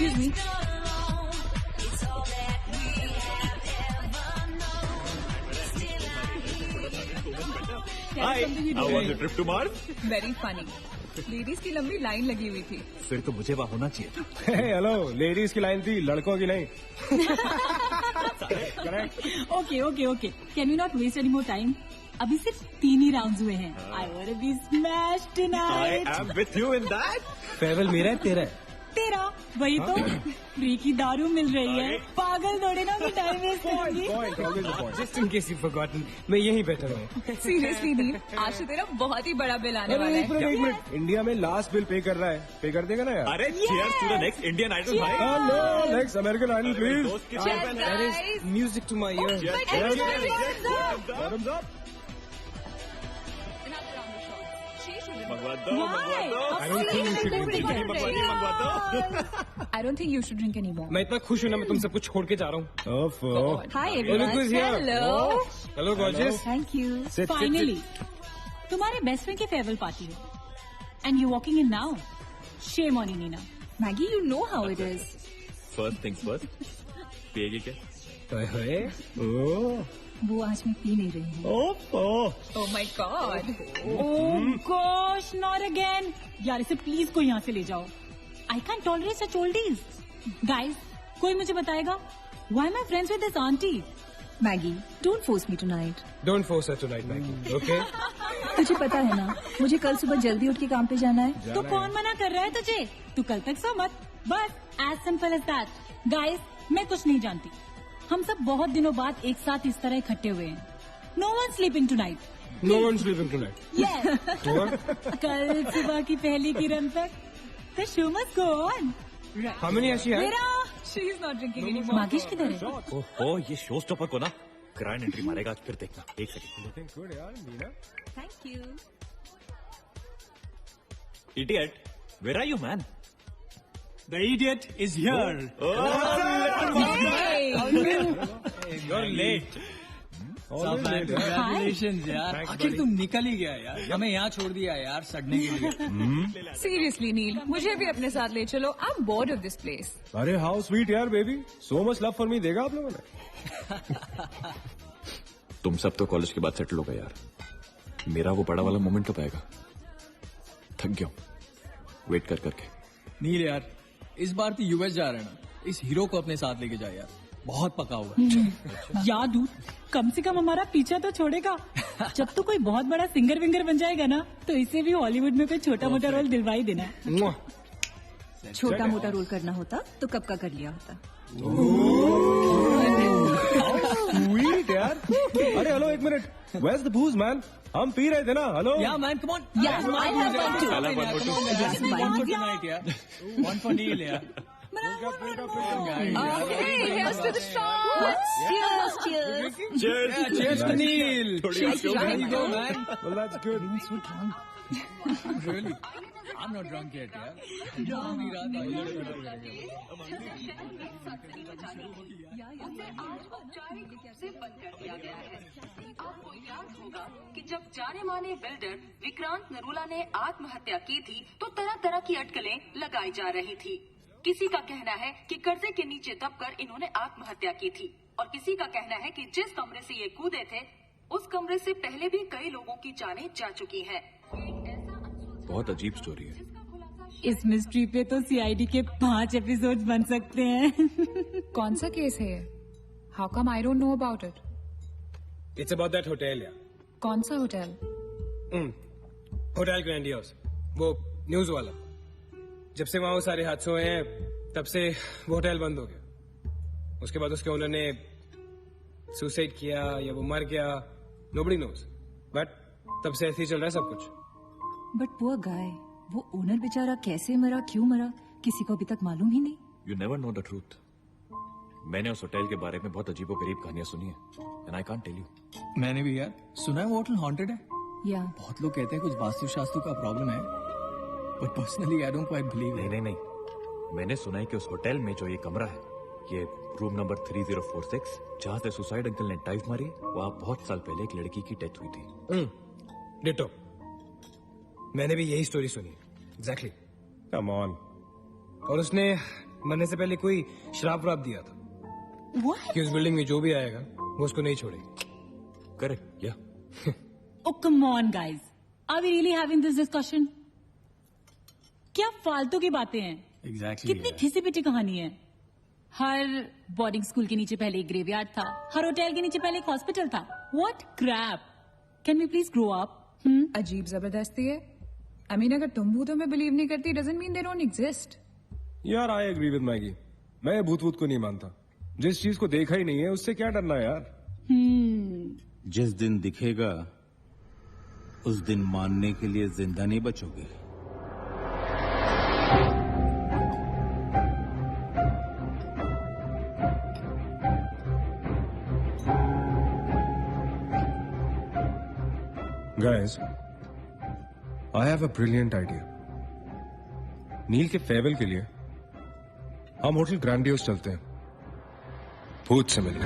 Excuse me. Hi. How was the trip to Mars? Very funny. Ladies की लंबी line लगी हुई थी. फिर तो मुझे वहाँ होना चाहिए था. हेलो, लेडीज की लाइन थी, लड़कों की नहीं. Okay. Can we not waste any more time? अभी सिर्फ 3 ही राउंड्स हुए हैं. I wanna be smashed tonight. I am with you in that. Farewell मेरा है तेरा है. तेरा वही तो फ्री की दारू मिल रही है. पागल थोड़े ना मैं टाइम वेस्ट करूंगी. Just in case you've forgotten, मैं यहीं बैठा हूँ. सीरियसली नील, आज तो तेरा बहुत ही बड़ा बिल आने वाला है. एक मिनट, इंडिया में लास्ट बिल पे कर रहा है. पे कर देगा ना यार? अरे cheers to the next Indian Idol भाई. No, next American Idol please. दोस्त की Cheers, champion. guys. That is music to my ears. Bottoms up. मंगवा दो. I don't think you should drink it. मंगवा दो. I don't think you should drink anymore. मैं इतना खुश हूँ ना, मैं तुम सब कुछ छोड़ के जा रहा हूँ. Hi Look everyone. who's here. Hello. Hello gorgeous. Thank you. Sit. Finally तुम्हारे बेस्ट फ्रेंड की फेयरवेल पार्टी है. And you walking in now. Shame on you Neena. Maggie, you know how it is. First things first. पिएगी क्या? Oh. वो आज मैं P नहीं रही हूँ. Oh my God. Oh gosh, not again. यार इसे प्लीज कोई यहाँ से ले जाओ. I can tolerate such oldies. Guys, कोई मुझे बताएगा why am I friends with this aunty? Maggie, don't force me tonight. Don't force her tonight, Maggie. Okay? तुझे पता है ना, मुझे कल सुबह जल्दी उठ के काम पे जाना है. तो कौन मना कर रहा है तुझे? तू कल तक सो मत. बस as simple as that. Guys, मैं कुछ नहीं जानती. हम सब बहुत दिनों बाद एक साथ इस तरह इकट्ठे हुए हैं. No one sleeping tonight. No one's sleeping tonight. Yes. What? कल सुबह की पहली किरण तक the show must go on. How many has she had? मेरा She is not drinking anymore. मागिश किधर है? ओहो, ये शो स्टॉपर को ना ग्रैंड एंट्री मारेगा आज. फिर देखना. एक सेकंड. Looking good, यार, Meena. Thank you. Idiot, where are you, man? The idiot is here. Hey. You're late. Always late, यार. Congratulations यार. Thanks, आखिर buddy. तुम निकल ही गया यार. हमें यहाँ छोड़ दिया यार सड़ने के लिए. Seriously, नील, मुझे भी अपने साथ ले चलो. I'm bored of this place. अरे how sweet यार, baby. So much love for me देगा आप लोगों ने. तुम सब तो कॉलेज के बाद सेटल हो गए यार. मेरा वो बड़ा वाला मोमेंट कब आएगा? थक गया हूँ वेट कर करके. नील यार, इस बार तो यूएस जा रहे हैं ना. इस हीरो को अपने साथ लेके जा यार. बहुत पका हुआ है. याद दूर कम से कम हमारा पीछा तो छोड़ेगा. जब तो कोई बहुत बड़ा सिंगर विंगर बन जाएगा ना, तो इसे भी हॉलीवुड में कोई छोटा मोटा रोल दिलवा ही देना. Mwah. छोटा मोटा रोल करना होता तो कब का कर लिया होता. Sweet यार. अरे हेलो, एक minute. Where's the booze, man? हम पी रहे थे ना. Hello. Yeah man, come on. Yeah, I have one too. One for tonight यार. One for Neil यार. Okay, here's to the shots. Cheers, cheers. Cheers. Yeah, cheers to Neil. She's There drunk. you go man. Well, that's good. So drunk. Really? I'm not drunk yet यार. आपको याद होगा कि जब जाने माने builder Vikrant Narula ने आत्महत्या की थी तो तरह तरह की अटकलें लगाई जा रही थी. किसी का कहना है कि कर्जे के नीचे दबकर इन्होंने आत्महत्या की थी और किसी का कहना है कि जिस कमरे से ये कूदे थे उस कमरे से पहले भी कई लोगों की जानें जा चुकी हैं. बहुत अजीब स्टोरी है. इस मिस्ट्री पे तो सीआईडी के 5 एपिसोड बन सकते हैं. कौन सा केस है? How come I don't know about it? It's about that hotel यार. कौन सा होटल? होटल ग्रैंडियोस, वो न्यूज वाला. जब से वहां वो सारे हादसे हुए हैं तब से वो होटल बंद हो गया. उसके बाद उसके ओनर ने सुसाइड किया या वो मर गया, नोबडी नोज. बट तब से ऐसे ही चल रहा है सब कुछ. But poor guy, वो ओनर बेचारा कैसे मरा, क्यों मरा, किसी को अभी तक मालूम ही नहीं. You never know the truth. मैंने उस होटल के बारे में बहुत अजीबो गरीब कहानियां सुनी है and I can't tell you. मैंने भी यार सुना है वो होटल हॉन्टेड है. या बहुत लोग कहते हैं कुछ वास्तुशास्त्र का प्रॉब्लम है. But personally I don't quite believe. नहीं. मैंने सुना है कि उस होटल में जो ये कमरा है, ये रूम नंबर 3046, जहाँ से सुसाइड अंकल ने डाइव मारी, वहाँ बहुत साल पहले एक लड़की की डेथ हुई थी. डिटो. मैंने भी यही स्टोरी सुनी. एग्जैक्टली. Come on. और उसने मरने से पहले कोई श्राप व्राप दिया था What? कि उस बिल्डिंग में जो भी आएगा वो उसको नहीं छोड़ेगा। करेक्ट या Oh, come on, guys. Are we really having this discussion? क्या फालतू की बातें हैं? एग्जैक्टली कितनी घिसी पिटी कहानी है। हर बोर्डिंग स्कूल के नीचे पहले एक ग्रेवयार्ड था, हर होटल के नीचे पहले एक हॉस्पिटल था। What crap? Can we please grow up? अजीब जबरदस्ती है। आई मीन अगर तुम भूतों में बिलीव नहीं करती doesn't mean they don't exist. यार आई एग्री विद मैगी, मैं भूत भूत को नहीं मानता। जिस चीज को देखा ही नहीं है उससे क्या डरना है यार। जिस दिन दिखेगा उस दिन मानने के लिए जिंदा नहीं बचोगे। Guys, I have a brilliant idea. नील के फेयरवेल के लिए हम होटल ग्रैंडियोस चलते हैं भूत से मिलने।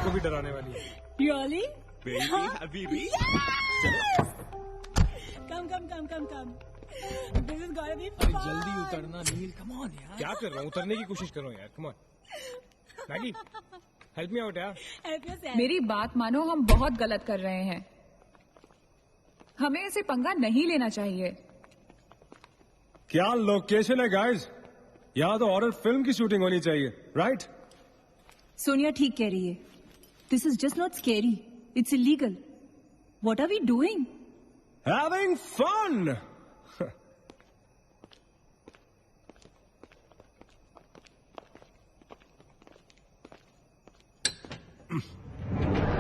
भी डराने वाली है। Really? Baby Habibi Come. This is gonna be अरे fun. जल्दी उतरना नील, कम ऑन यार। क्या कर रहा हूँ, उतरने की कोशिश कर रहा हूँ यार। Come on Maggi, help me out यार। Help yourself. मेरी बात मानो, हम बहुत गलत कर रहे हैं। हमें ऐसे पंगा नहीं लेना चाहिए। क्या लोकेशन है गाइस, यहाँ तो हॉरर फिल्म की शूटिंग होनी चाहिए, राइट? सोनिया ठीक कह रही है। This is just not scary, it's illegal. What are we doing? Having fun.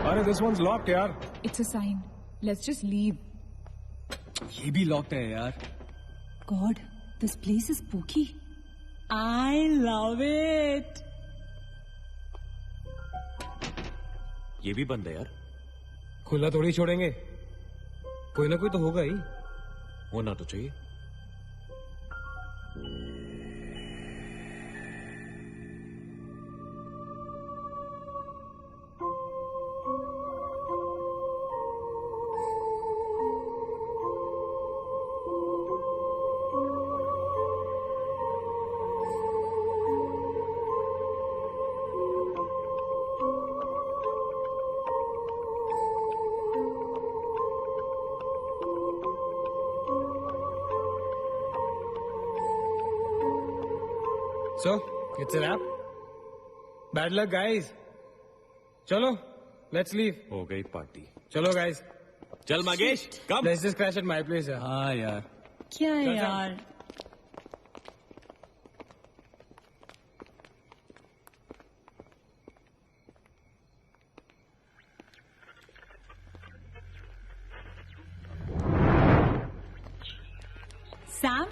अरे दिस वंस लॉक्ड यार। It's a sign, let's just leave. ये भी लॉक्ड है यार। God, this place is spooky. I love it. ये भी बंद है यार। खुला थोड़ी छोड़ेंगे, कोई ना कोई तो होगा ही। होना तो चाहिए। So, it's a wrap. Bad luck, guys. चलो, let's leave. हो गई पार्टी। चलो guys, चल मगेश कम। let's just crash at my place यार। हाँ यार। क्या है चल। यार? सैम,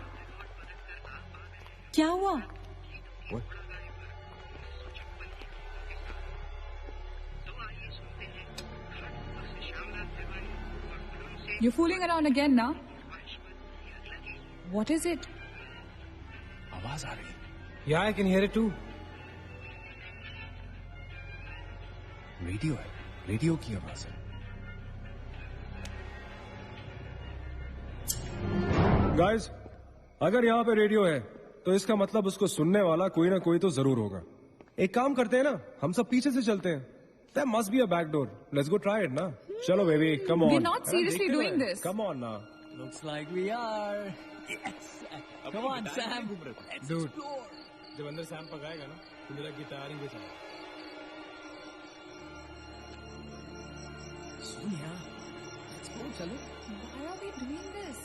क्या हुआ? What? You're fooling around again now? What is it? आवाज आ रही है। Yeah, I can hear it too. Radio है, रेडियो की आवाज है। Guys, अगर यहाँ पे रेडियो है तो इसका मतलब उसको सुनने वाला कोई ना कोई तो जरूर होगा। एक काम करते हैं ना, हम सब पीछे से चलते हैं। There must be a back door. Let's go try it ना। चलो baby, come on. We're not seriously doing this. Come on ना। Looks like we are. Yes. Come on, Sam. Dude, जब अंदर सैम पकाएगा ना तो मेरा गिटार ही बजाएगा। सोनिया, let's go, चलो। Why are we doing this?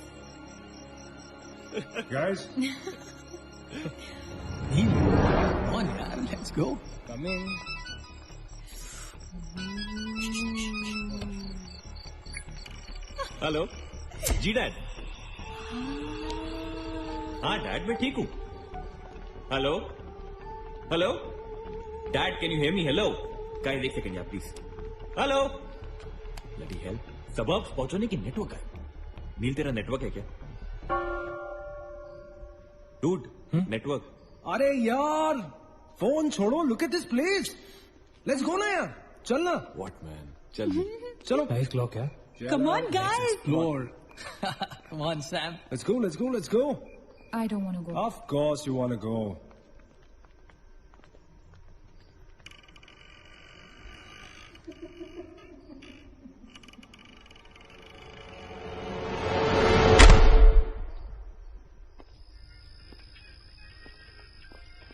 Guys, Neel, come on यार, let's go. come in. Hello ji dad. हाँ डैड मैं ठीक हूँ. Hello hello dad can you hear me? Hello guys एक सेकंड यार प्लीज. Hello bloody hell. सबब पहुंचने की नेटवर्क है. नील तेरा नेटवर्क है क्या? Dude network. अरे यार फोन छोड़ो. Look at this place. Let's go ना यार. चल ना. व्हाट मैन चल. चलो. नाइस क्लॉक यार. Come on, guys. Explore. Come on, Sam. Let's go. Let's go. Let's go. I don't want to go. Of course you want to go.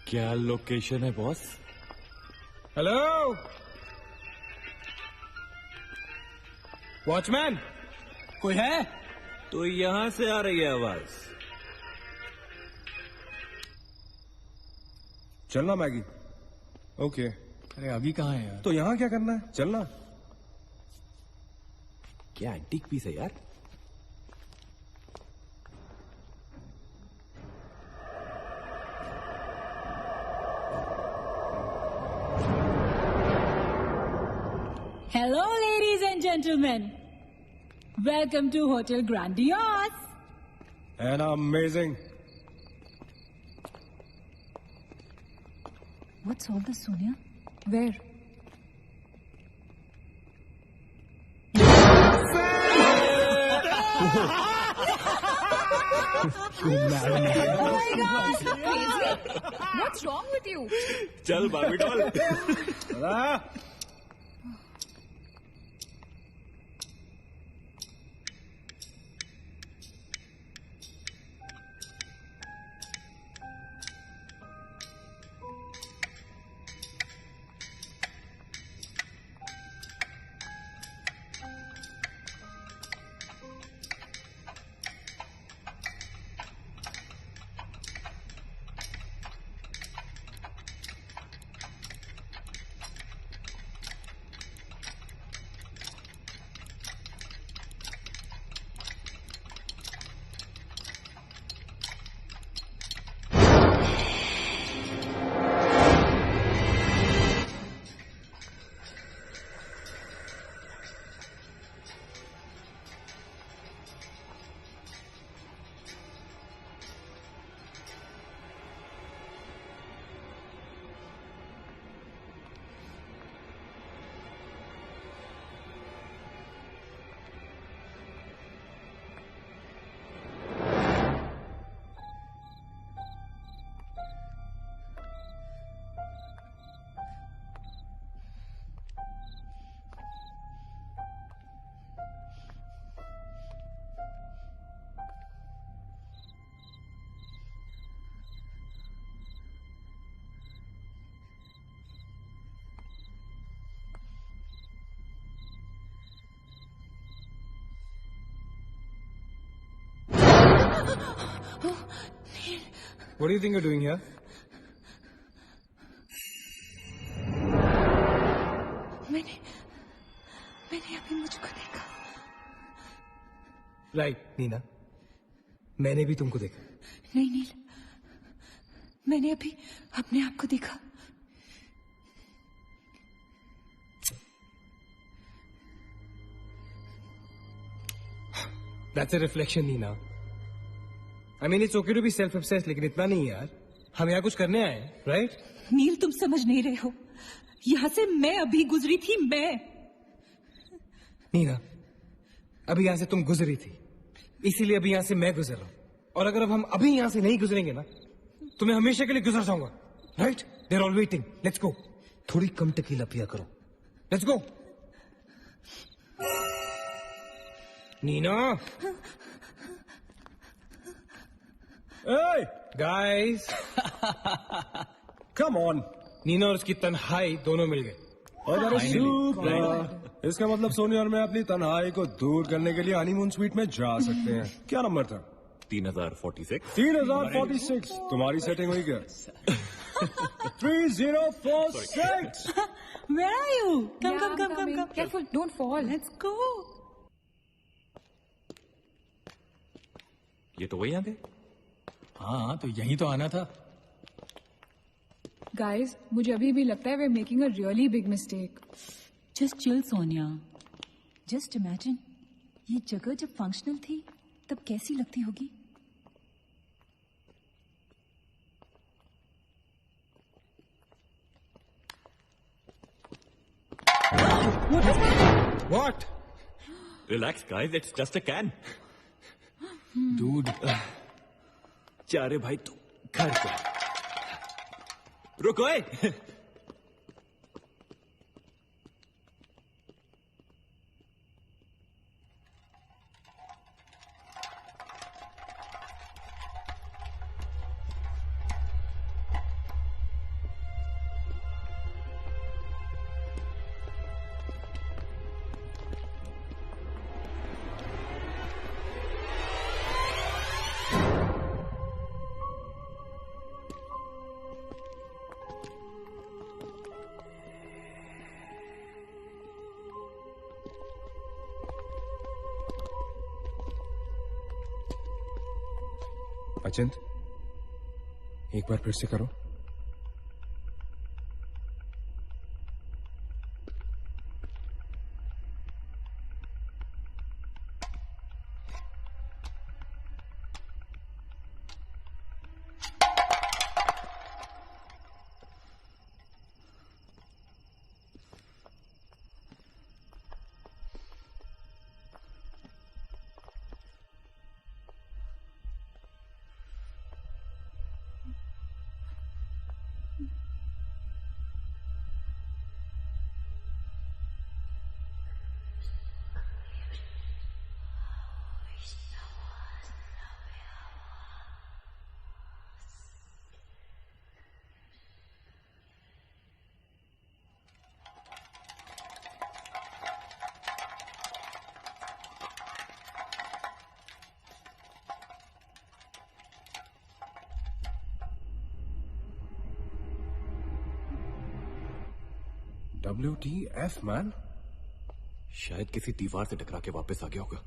क्या location है boss? Hello watchman. कोई है? तो यहां से आ रही है आवाज. चलना मैगी. ओके. अरे अभी कहाँ है यार? तो यहाँ क्या करना है? चलना. क्या एंटीक पीस है यार. Hello, ladies and gentlemen. Welcome to Hotel Grandiose. And amazing. What's all this, Sonia? Where? Oh my gosh, crazy. What's wrong with you? चल बाबी doll. What do you think you're doing here? मैंने अभी मुझको देखा. Right Neena. मैंने भी तुमको देखा. नहीं नील, मैंने अभी अपने आप को देखा. That's a reflection, Nina. I mean, it's okay to be self-obsessed, लेकिन इतना नहीं यार. हम यहाँ कुछ करने आए हैं, right? नील तुम समझ नहीं रहे हो. यहाँ से मैं अभी गुजरी थी. मैं नीना, अभी यहाँ से तुम गुजरी थी, इसीलिए अभी यहाँ से मैं गुजर रहा हूँ. और अगर अब हम अभी यहाँ से नहीं गुजरेंगे ना, तो मैं हमेशा के लिए गुजर जाऊंगा. Right? They're all waiting. Let's go. थोड़ी कम टकीला पिया करो. Let's go. Neena. Hey, guys. Come on. Neena और उसकी तन्हाई दोनों मिल गए. इसका मतलब सोनी और मैं अपनी तन्हाई को दूर करने के लिए हनीमून स्वीट में जा सकते हैं. क्या नंबर था? 3046. 3046. तुम्हारी सेटिंग हुई क्या? 3046. Where are you? Come, Yeah, come, I'm come, come, coming. come. Careful, don't fall. Let's go. ये तो वही आ गए. हाँ तो यही तो आना था। Guys, मुझे अभी भी लगता है we're making a really big mistake. Just chill Sonia. Just imagine, ये जगह जब फंक्शनल थी तब कैसी लगती होगी। What? Relax, guys. It's just a can. Dude, जा रे भाई तू घर पे। रुको ए। अचिंत, एक बार फिर से करो। WTF man? शायद किसी दीवार से टकरा के वापस आ गया होगा।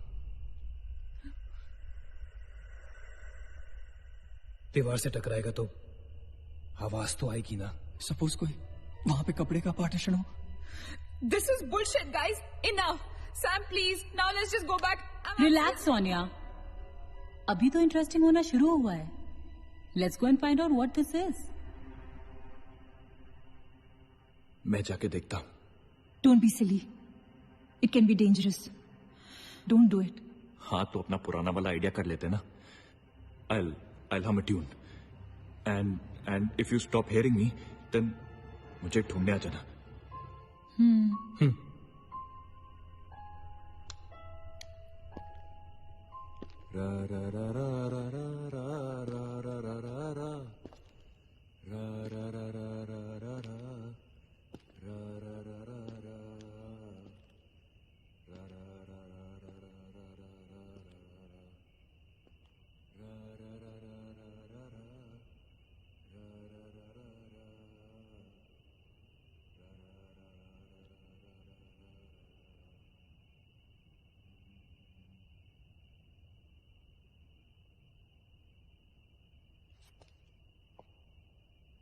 दीवार से टकराएगा तो आवाज तो आएगी ना। सपोज कोई वहां पे कपड़े का पार्टीशन हो। This is bullshit, guys. Enough. Sam, please. Now let's just go back. Relax Sonia, अभी तो इंटरेस्टिंग होना शुरू हुआ है। Let's go and find out what this is. मैं जाके देखता हूँ। Don't be silly. It can be dangerous. Don't do it. हाँ तो अपना पुराना वाला आइडिया कर लेते ना। I'll hum a tune. And if you stop hearing me, then मुझे ढूंढने आ जाना। रा रा रा रा रा रा रा रा रा रा रा रा रा रा रा रा रा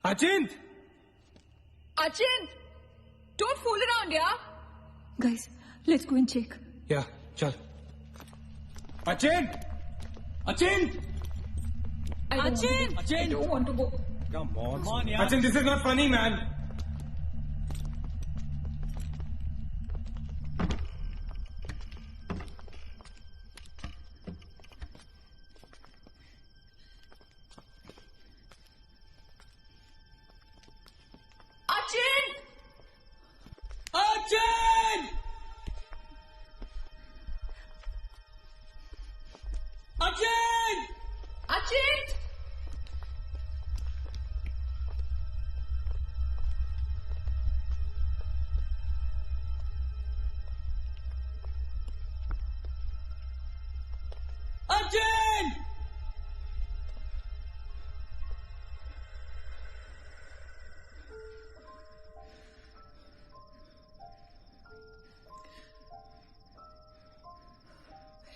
अचिंत! Achint! Don't fool around, yeah? Guys, let's go and check. या चल। अचिंत! अचिंत! Achint! I don't want to go. Come on यार। अचिंत, this is not funny, man. Achint! Achint! Achint! Achint! Achint!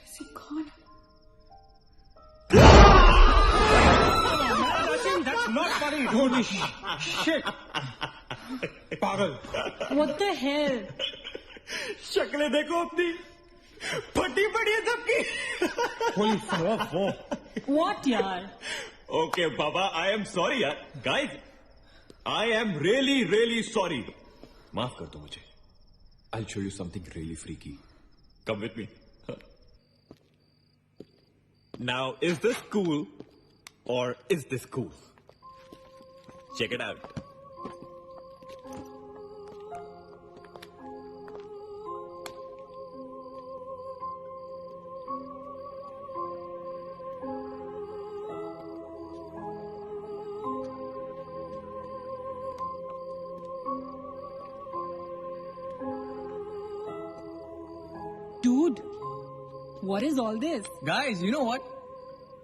Is he gone? bloody holy shit! पागल. What the hell? शक्लें देखो अपनी, फटी पड़ी है सबकी. Holy fuck! What यार? Okay, Baba, I am sorry, यार. Guys, I am really sorry. माफ कर दो मुझे. I'll show you something really freaky. Come with me. Now, is this cool or is this cool? Check it out. Dude, what is all this? Guys you know what,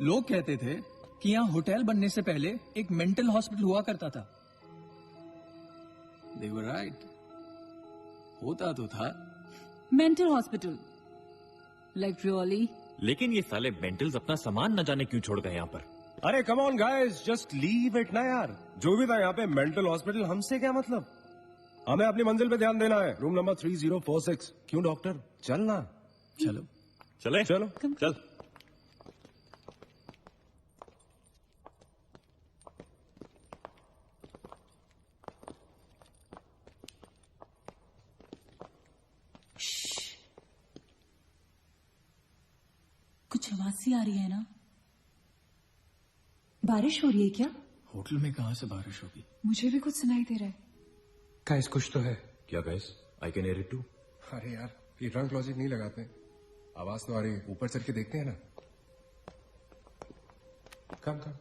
लोग कहते थे कि यहाँ hotel बनने से पहले एक मेंटल हॉस्पिटल हुआ करता था. They were right. होता तो था. Mental hospital. Like really? लेकिन ये साले मेंटल्स अपना सामान न जाने क्यों छोड़ गए यहाँ पर. अरे come on guys, just leave it ना यार. जो भी था यहाँ पे मेंटल हॉस्पिटल, हमसे क्या मतलब. हमें अपनी मंजिल पे ध्यान देना है. Room number 3046. क्यों डॉक्टर, चलना. चलो चले चलो चल. कुछ आवाज सी आ रही है ना? बारिश हो रही है क्या? होटल में कहाँ से बारिश होगी? मुझे भी कुछ सुनाई दे रहा है. Guys, कुछ तो है. क्या guys? I can hear it too. अरे यार, ये ड्रंक लॉजिक नहीं लगाते. आवाज तो आ रही है. ऊपर चढ़ के देखते हैं ना. कम कम.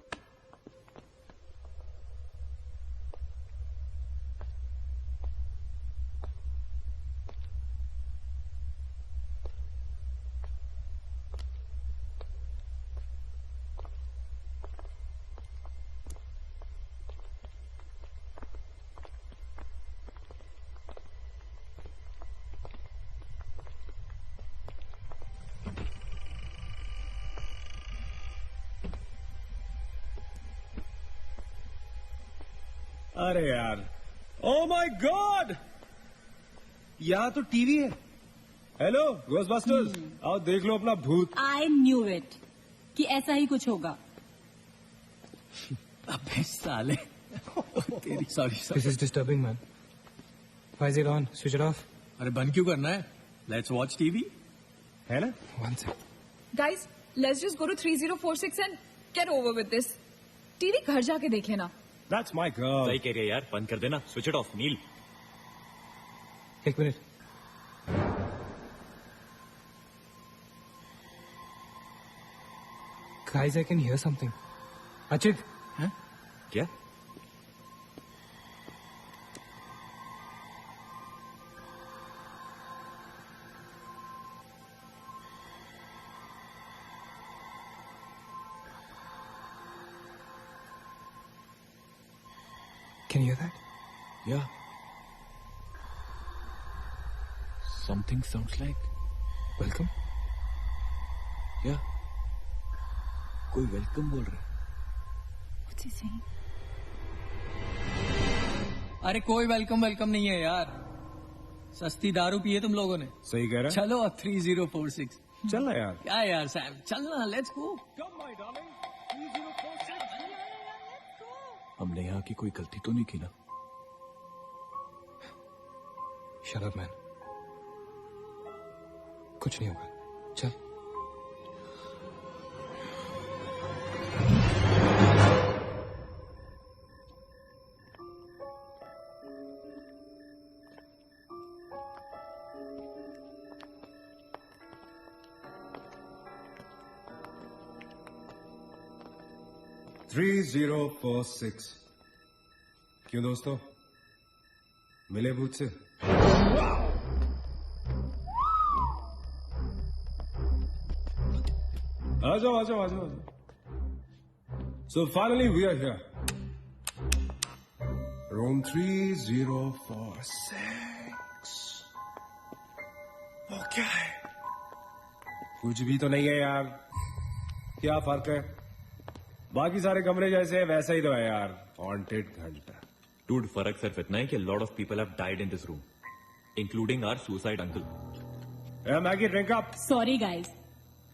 अरे यार, ओ माय गॉड, यहाँ तो टीवी है. हेलो घोस्टबस्टर्स, आओ देख लो अपना भूत. I knew it कि ऐसा ही कुछ होगा. अबे साले. तेरी sorry. This is disturbing, man. Why is it on? Switch it off. अरे बंद क्यों करना है? Let's watch TV. है ना. One sec. Guys, let's just go to 3046 and get over with this. TV घर जाके देख लेना. That's my girl. सही कह रही है यार. बंद कर देना. Switch it off. नील. एक minute. Guys, I can hear something. Achit. हैं? क्या? Can you hear that? Yeah. Something sounds like. Welcome. Yeah. कोई वेलकम बोल रहा है. What's he saying? अरे कोई वेलकम नहीं है यार. सस्ती दारू पिए तुम लोगों ने. सही कह रहा है. चलो अब 3046. चल ना यार. क्या यार सैम, चलना. Let's go. हमने यहाँ की कोई गलती तो नहीं की ना. Shut up, man. कुछ नहीं होगा. चल. थ्री 3046. क्यों दोस्तों, मिले भूत से? आ जाओ. So finally we are here. Room 3046. Okay. कुछ भी तो नहीं है यार. क्या फर्क है? बाकी सारे कमरे जैसे है वैसा ही तो है यार, हॉन्टेड घंटा। डूड, फर्क सिर्फ इतना है कि lot of people have died in this room, including our suicide uncle. Maggie drink up. Sorry guys,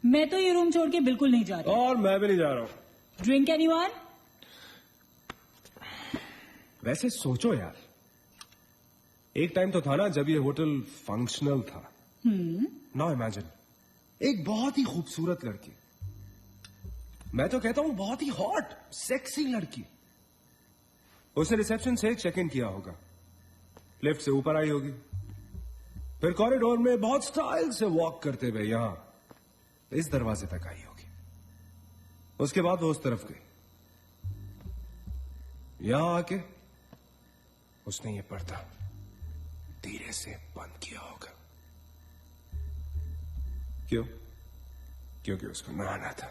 मैं तो ये रूम छोड़ के बिल्कुल नहीं जा रही। और मैं भी नहीं जा रहा हूँ। Drink anyone? वैसे सोचो यार, एक टाइम तो था ना जब ये होटल फंक्शनल था। नाउ इमेजिन, एक बहुत ही खूबसूरत लड़की, मैं तो कहता हूं बहुत ही हॉट सेक्सी लड़की, उसने रिसेप्शन से चेक इन किया होगा, लिफ्ट से ऊपर आई होगी, फिर कॉरिडोर में बहुत स्टाइल से वॉक करते हुए यहां इस दरवाजे तक आई होगी। उसके बाद वो उस तरफ गई, यहां आके उसने ये पर्दा धीरे से बंद किया होगा। क्यों? क्योंकि उसको नहाना था।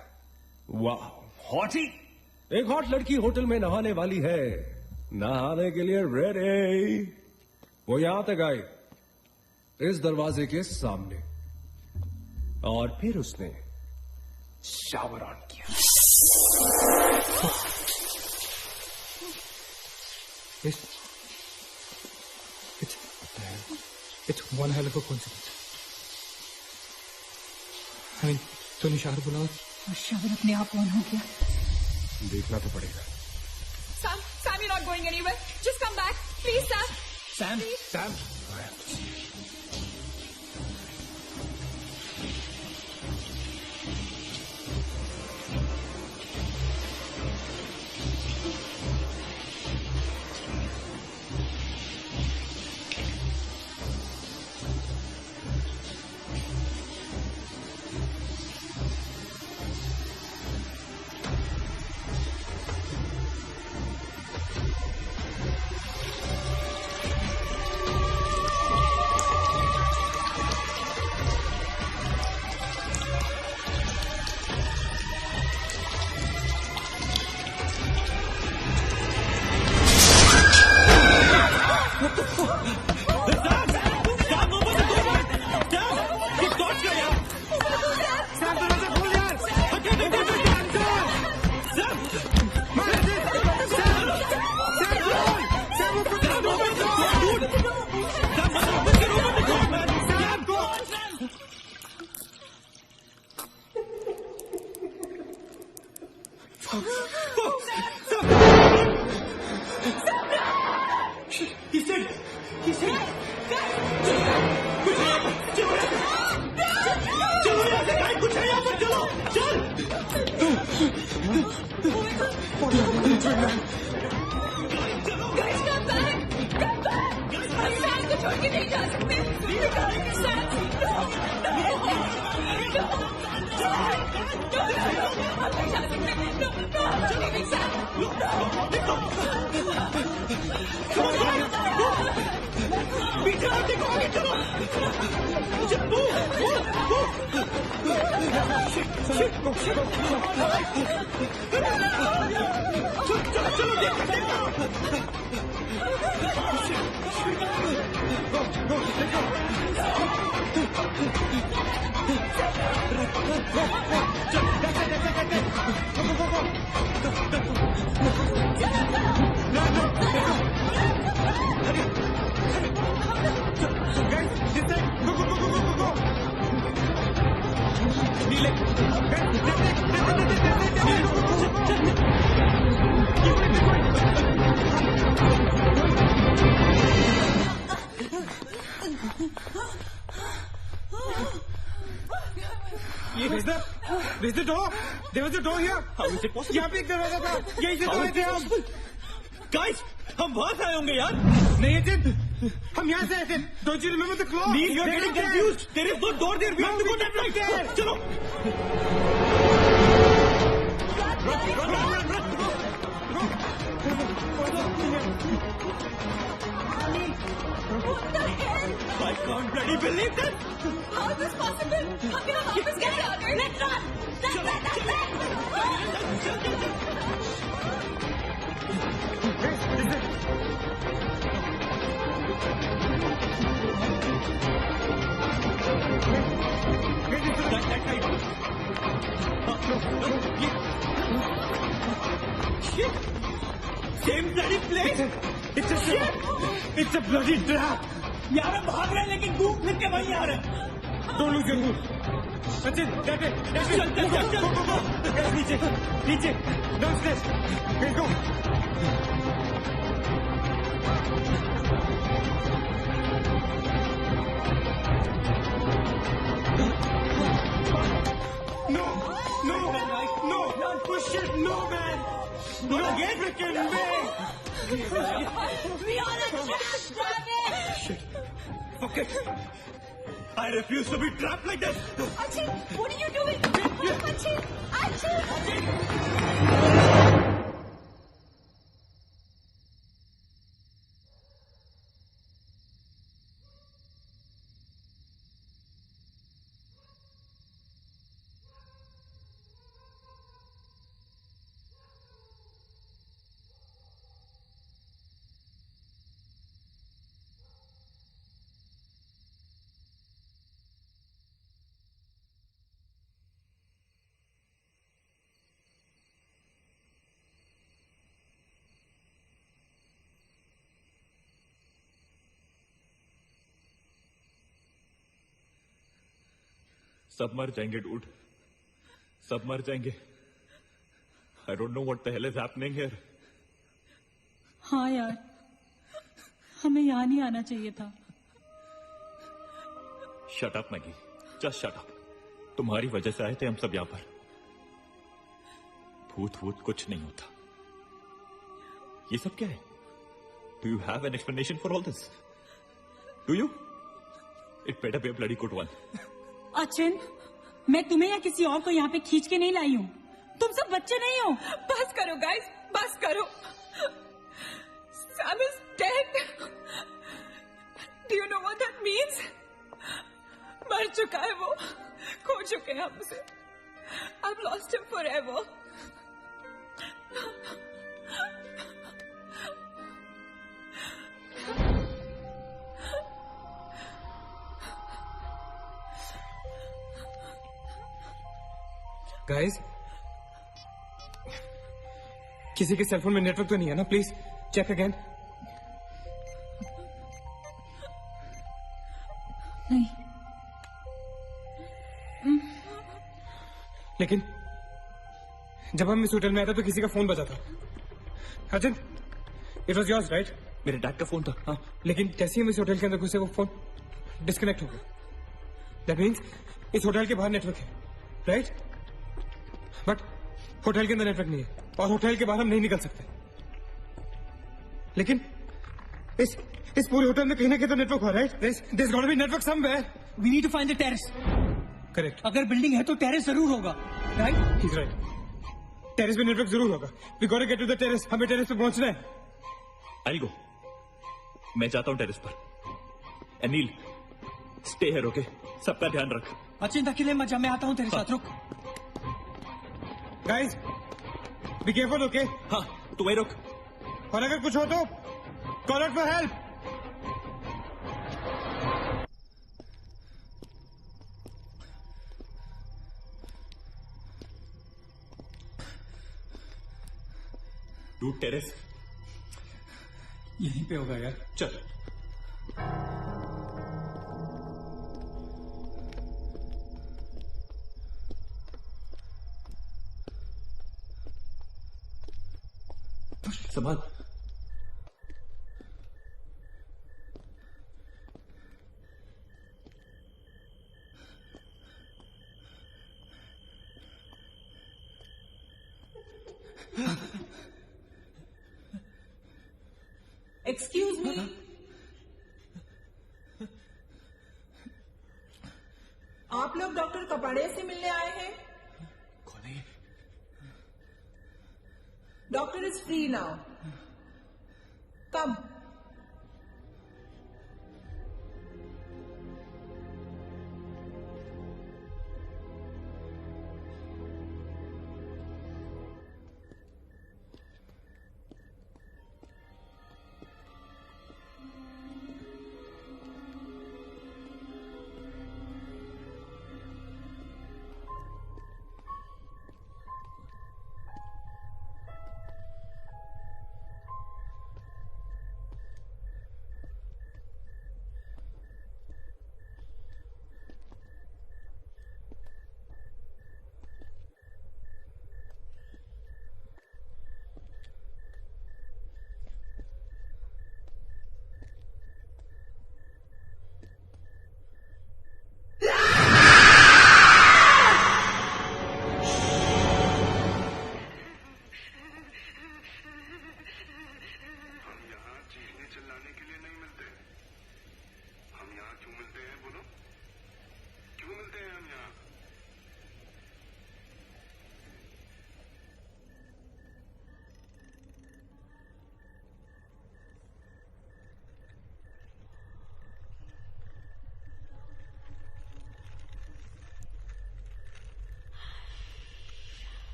वाह, हॉटी! एक हॉट लड़की होटल में नहाने वाली है, नहाने के लिए रेडी। वो यहां तक आई, इस दरवाजे के सामने, और फिर उसने शावर ऑन किया। It's one hell of a coincidence. I mean, तूने शावर बुलाओ और शावर अपने आप ऑन हो गया। देखना तो पड़ेगा। Sam, you're not going anywhere. Just come back. Please, Sam. Sam. This is the door. There was a door here. How is it possible? यहाँ पे एक दरवाजा था, यहीं से तो आए थे हम। Guys, हम वहां से आए होंगे यार। नहीं अजित, हम यहाँ से आए थे। Don't you remember the claw? Neil, you're getting confused. There is no door there. We have to go that way. चलो। I can't bloody believe this. How is this possible? How can I help us get out? Let's run. Same bloody place. It's a bloody trap. यार हम भाग रहे हैं लेकिन घूम फिर के वहीं आ रहे हैं. Don't lose your cool. Sachin, get it. चल चल चल चल. Guys, नीचे. Downstairs. Let's go. No, push it, no, man. No, freaking man. We are a trap, damn it! Okay. I refuse to be trapped like this. Achin, what are you doing? Achin! सब मर जाएंगे dude. सब मर जाएंगे. I don't know what the hell is happening here. हाँ यार, हमें यहाँ नहीं आना चाहिए था. Shut up, Maggie. Just shut up. तुम्हारी वजह से आए थे हम सब यहाँ पर. भूत कुछ नहीं होता. ये सब क्या है? Do you have an explanation for all this? Do you? It better be a bloody good one. Achin, मैं तुम्हें या किसी और को यहाँ पे खींच के नहीं लाई हूँ. तुम सब बच्चे नहीं हो. बस करो गाइस, बस करो. Sam is dead. Do you know what that means? मर चुका है वो. खो चुके हैं हम उसे. I've lost him forever. Guys, किसी के सेलफोन में नेटवर्क तो नहीं है ना? Please check again. नहीं. लेकिन जब हम इस होटल में आए थे तो किसी का फोन बजा था. Arjun, it was yours right? मेरे डैड का फोन था. हाँ. लेकिन जैसे ही हम इस होटल के अंदर घुसे वो फोन डिस्कनेक्ट हो गया. दैट मीन्स इस होटल के बाहर नेटवर्क है, राइट? बट होटल के अंदर नेटवर्क नहीं है और होटल के बाहर हम नहीं निकल सकते. लेकिन इस पूरे होटल में कहीं ना कहीं तो नेटवर्क हो, right? This got be network somewhere. We need to find the terrace. Correct. अगर बिल्डिंग है तो टेरेस जरूर होगा, right? He is right. Terrace पे नेटवर्क जरूर होगा. We got to get to the terrace. हमें टेरेस पे पहुंचना है. I'll go. मैं जाता हूँ टेरेस पर. Anil, stay here, okay? सबका ध्यान रख. अचिंत, अकेले मत जा, मैं आता हूँ तेरे साथ. रुक. Guys, be careful, okay? हाँ, तू वहीं रुक. और अगर कुछ हो तो call out for help. Dude, terrace यहीं पे होगा यार. चल. संभाल. Excuse me. आप लोग डॉक्टर कपाड़े से मिलने आए हैं? कौन है ये? Doctor is free now. Come.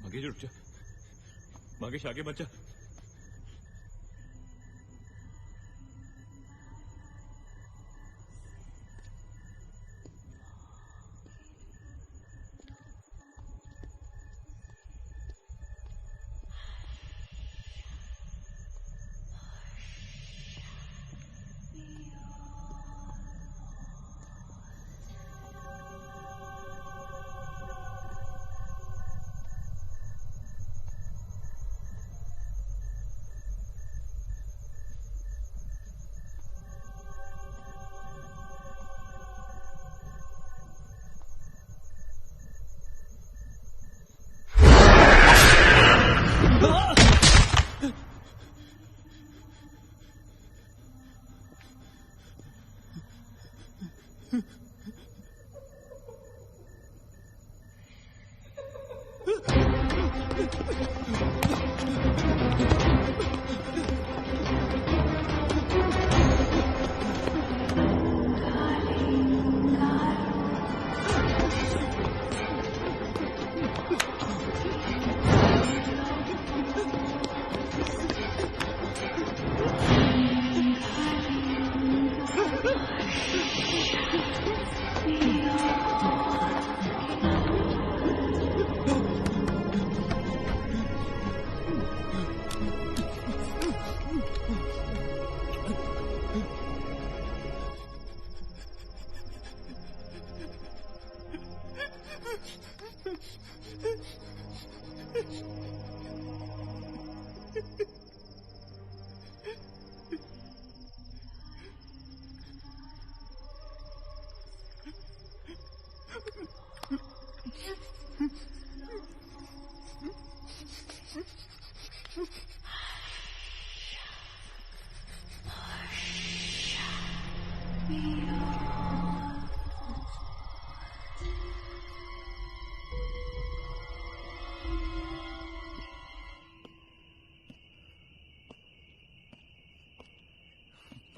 Magesh रुक जा, मगेश आगे मत जा।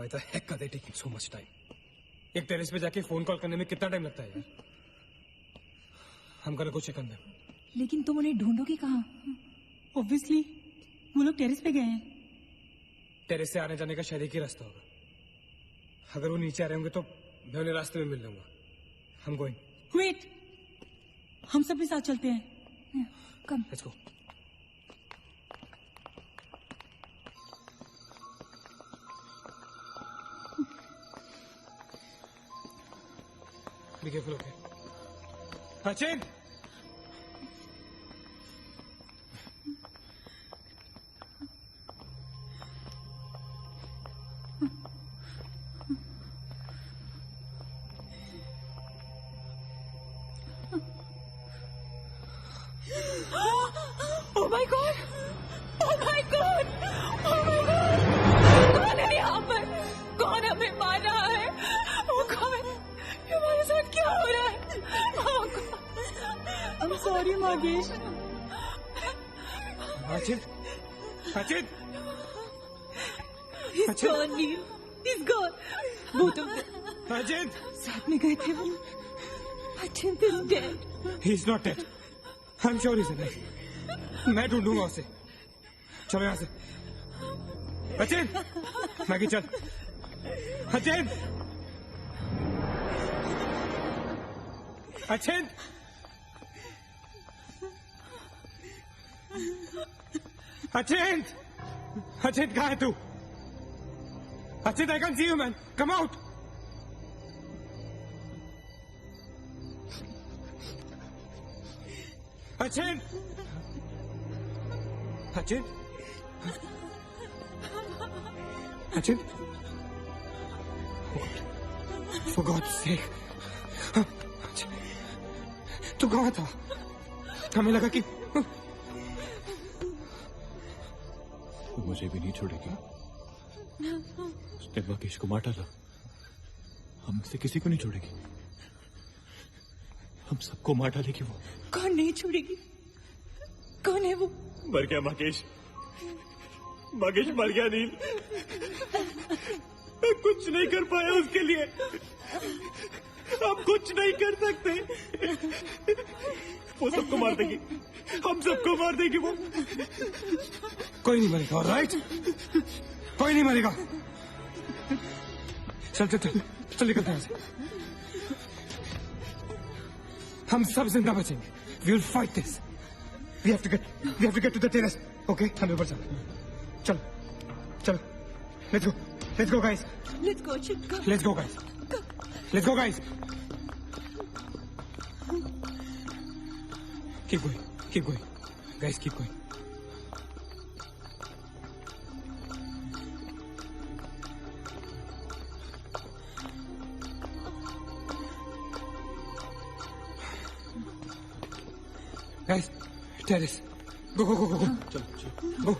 Why the heck are they taking so much time? एक टेरेस पे जाके फोन कॉल करने में कितना टाइम लगता है यार? हम गो चेक कर। लेकिन तुम उन्हें ढूंढोगे कहाँ? ऑब्वियसली वो लोग टेरेस पे गए हैं। टेरेस से आने जाने का शायद एक ही रास्ता होगा। अगर वो नीचे आ रहे होंगे तो मैं उन्हें रास्ते में मिल लूंगा। हम गोइंग। वेट, हम सब भी साथ चलते हैं। Come. Let's go. Be careful, okay? Sachin! Oh my God! Oh my God! Oh my God! कौन है यहाँ पर? कौन हमें मार रहा है? वो कौन है? हमारे साथ क्या हो रहा है? I'm sorry, Magesh. Sachin! Sachin! He's gone, Neil. He's gone. Both of them. Sachin! साथ में गए थे वो. Sachin is dead. He's not dead. I'm sure he's alive. मैं ढूंढूंगा उसे. चलो यहाँ से. सचिन! मैगी चल. सचिन! सचिन! सचिन! सचिन कहाँ है तू? Sachin, I can't see you, man. Come out. Sachin! Sachin! Sachin! For God's sake. तू कहाँ था? हमें लगा कि मुझे भी नहीं छोड़ेगी। उसने मगेश को मार डाला। हम से किसी को नहीं छोड़ेगी। हम सबको मार डालेगी वो। कौन नहीं छोड़ेगी? कौन है वो? मर गया मगेश। मगेश मर गया नील, मैं कुछ नहीं कर पाया उसके लिए। हम कुछ नहीं कर सकते। वो सबको मार देगी, हम सबको मार देगी वो। कोई नहीं मरेगा, ऑलराइट? कोई नहीं मरेगा। चल चल चल चल निकलते हैं यहाँ से। हम सब जिंदा बचेंगे। We will fight this. We have to get to the terrace. Okay? हम ऊपर चलो चलो। Let's go guys. Let's go, Chip. Go. Let's go guys. Let's go guys. Keep going. Guys, keep going. Guys, terrace. Go. चलो, go.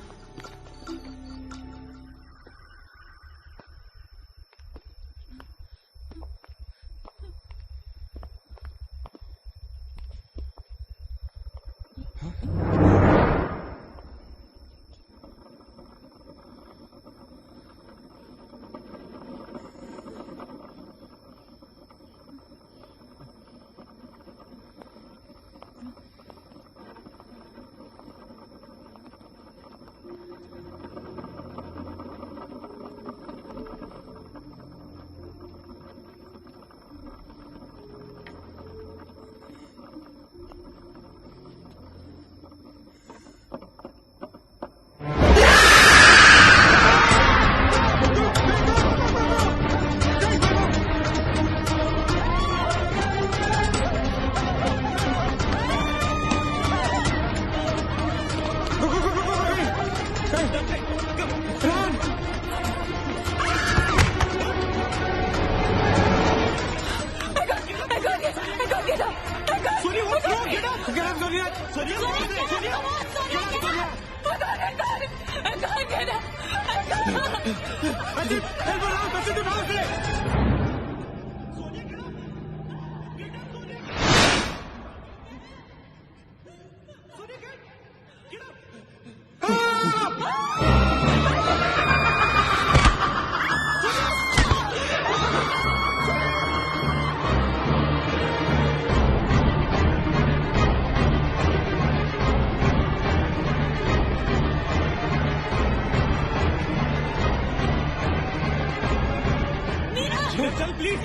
चल please.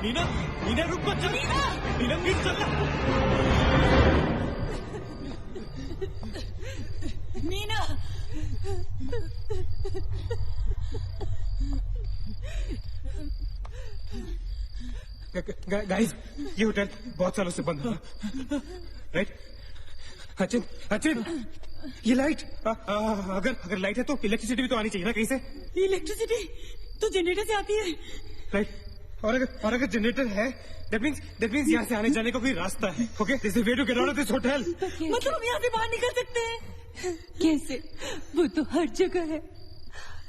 Neena रुक मत। Neena please चल। Neena guys, ये होटल बहुत सालों से बंद है, राइट? अचिन, ये लाइट, अगर लाइट है तो इलेक्ट्रिसिटी भी तो आनी चाहिए ना कहीं से। इलेक्ट्रिसिटी तो जनरेटर से आती है, राइट? और अगर जनरेटर है, दैट मींस यहाँ से आने जाने का कोई रास्ता है। Okay, this is way to get out of this hotel. मतलब हम यहाँ से बाहर निकल सकते हैं? कैसे? वो तो हर जगह है।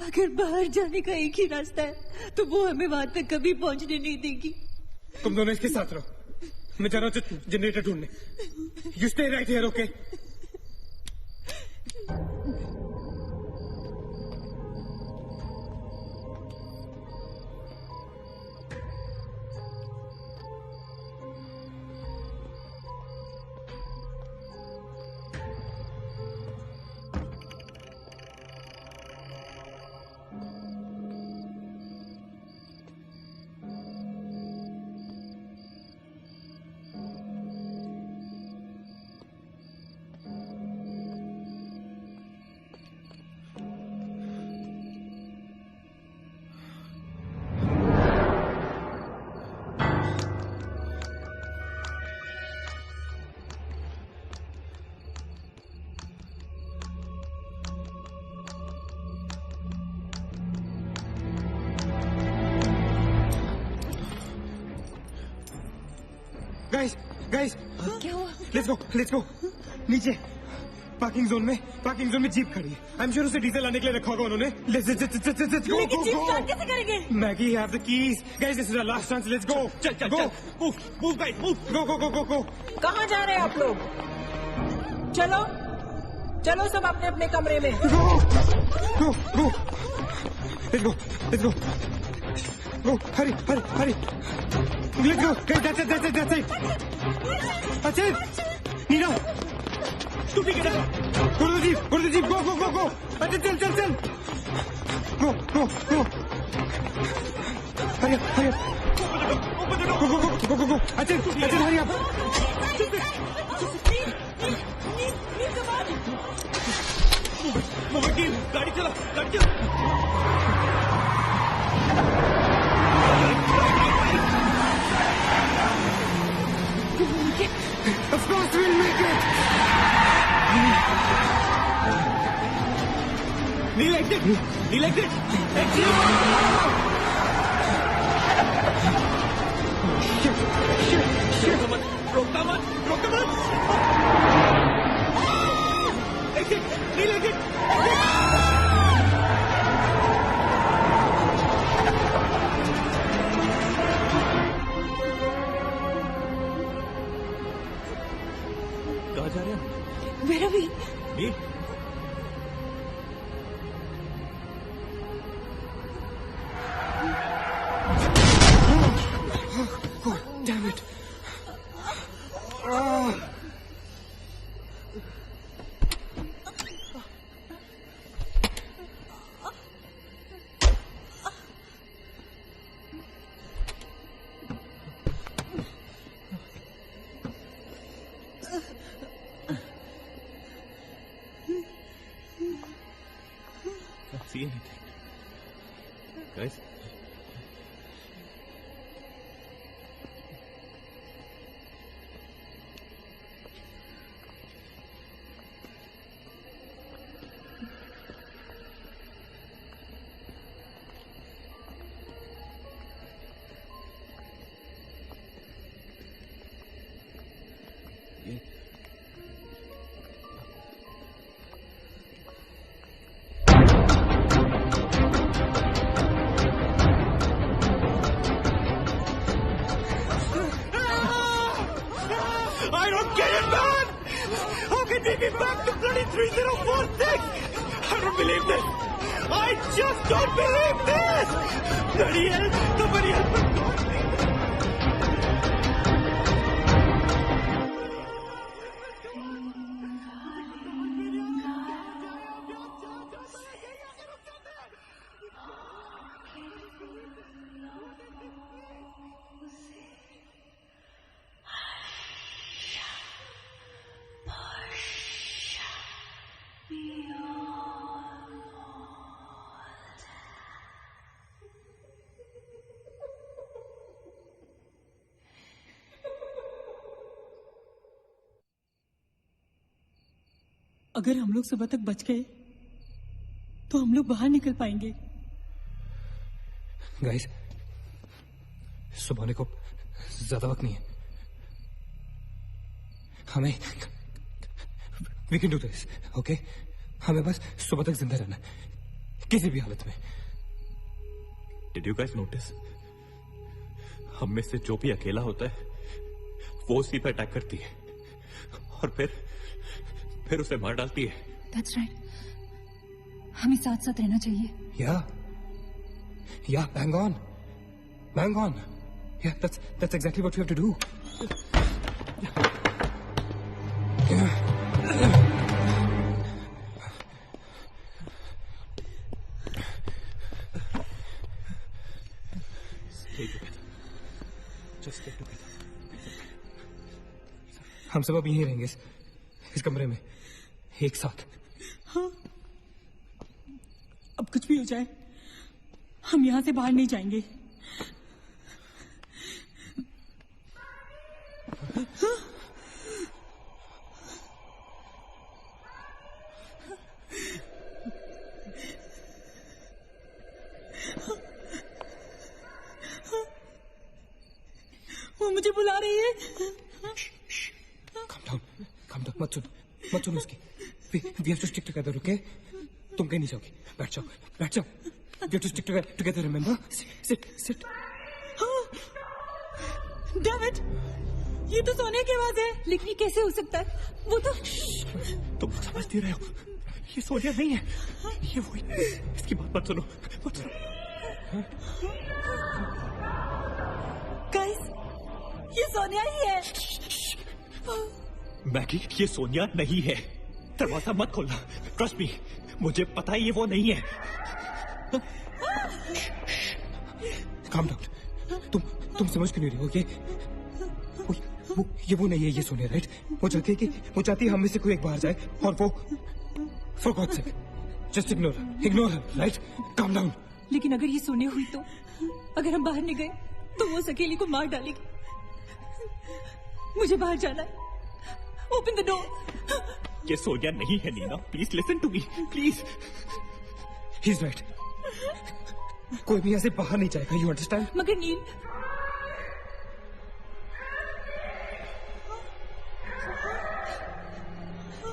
अगर बाहर जाने का एक ही रास्ता है तो वो हमें वहां तक कभी पहुंचने नहीं देगी। तुम दोनों इसके साथ रहो, मैं जा रहा हूँ जनरेटर ढूंढने। You stay right here, okay? Guys, क्या हुआ? Let's go. नीचे पार्किंग जोन में जीप खड़ी है। आई एम श्योर उसे डीजल लाने के लिए रखा होगा उन्होंने। Let's go. लेकिन जीप स्टार्ट कैसे करेंगे? Maggie have the keys. Guys, this is our last chance. Let's go. चल मूव गाइस मूव। गो। कहाँ जा रहे हैं आप लोग? चलो चलो सब अपने अपने कमरे में। Go! Let's go! Go! Hurry! Let's go! Guys, that's it! Achit! Neera! तू भी गिरा! Go to the jeep! Go! Achit, चल! Go! Hurry up! Go! Achit, hurry up! गाड़ी चला Of course we'll make it. Neil exit. Shit. रोकता मत. Exit. Neil exit. कहाँ जा रहे हैं? मेरा भी नील Damn it. Can't see anything. Guys? I don't get it, man! How can we be back to bloody 3046? I don't believe this! I just don't believe this! Bloody hell! Somebody help us! अगर हम लोग सुबह तक बच गए तो हम लोग बाहर निकल पाएंगे। गाइस, सुबह होने को ज्यादा वक्त नहीं है। हमें we can do this, okay? हमें बस सुबह तक जिंदा रहना है, किसी भी हालत में। Did you guys notice? हम में से जो भी अकेला होता है वो उसी पर अटैक करती है और फिर उसे मार डालती है। That's right. हमें साथ साथ रहना चाहिए। Yeah, bang on. Yeah, that's exactly what we have to do. Stay together. Just stay together. हम सब अब यहीं रहेंगे इस कमरे में एक साथ। हाँ, अब कुछ भी हो जाए हम यहाँ से बाहर नहीं जाएंगे। हाँ? वो मुझे बुला रही है। Calm down, मत सुन उसकी। We have to stick together, okay? तुम कहीं नहीं जाओगी, बैठ जाओ। We have to stick together, remember? Sit. Damn it! ये तो सोनिया की आवाज है। लेकिन ये कैसे हो सकता है? वो तो तुम समझती रहे हो, ये सोनिया नहीं है, ये वही। इसकी बात मत सुनो, मत सुनो। गाइस, ये सोनिया ही है। मैगी, ये सोनिया नहीं है। दरवाजा मत खोलना, ट्रस्ट मी, मुझे पता है ये वो नहीं है। Calm down. तुम समझ क्यों नहीं रही हो? ये वो नहीं है, ये सोनिया, राइट? वो चाहती है हम में से कोई एक बाहर जाए और वो for god's sake just ignore her, right? Calm down. लेकिन अगर ये सोनिया हुई तो, अगर हम बाहर नहीं गए तो वो सकेली को मार डालेगी। मुझे बाहर जाना है। Open the door. ये सोनिया नहीं है Nina, please listen to me, please. He is right, कोई भी यहाँ से बाहर नहीं जाएगा, यू अंडरस्टैंड? मगर Neel,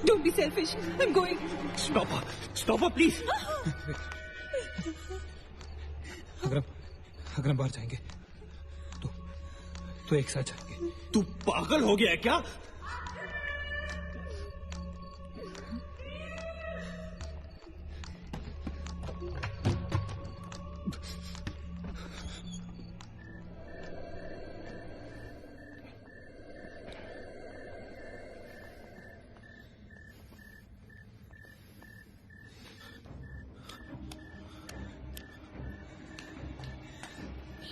don't be selfish, I am going. Stop her, please. अगर हम बाहर जाएंगे तो एक साथ जाएंगे। तू पागल हो गया है क्या?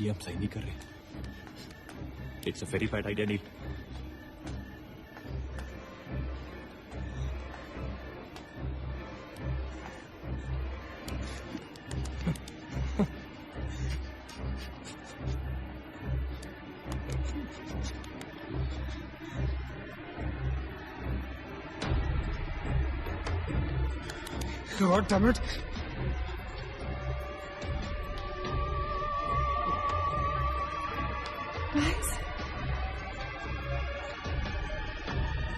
ये हम सही नहीं कर रहे। It's a very bad idea Neil. God damn it.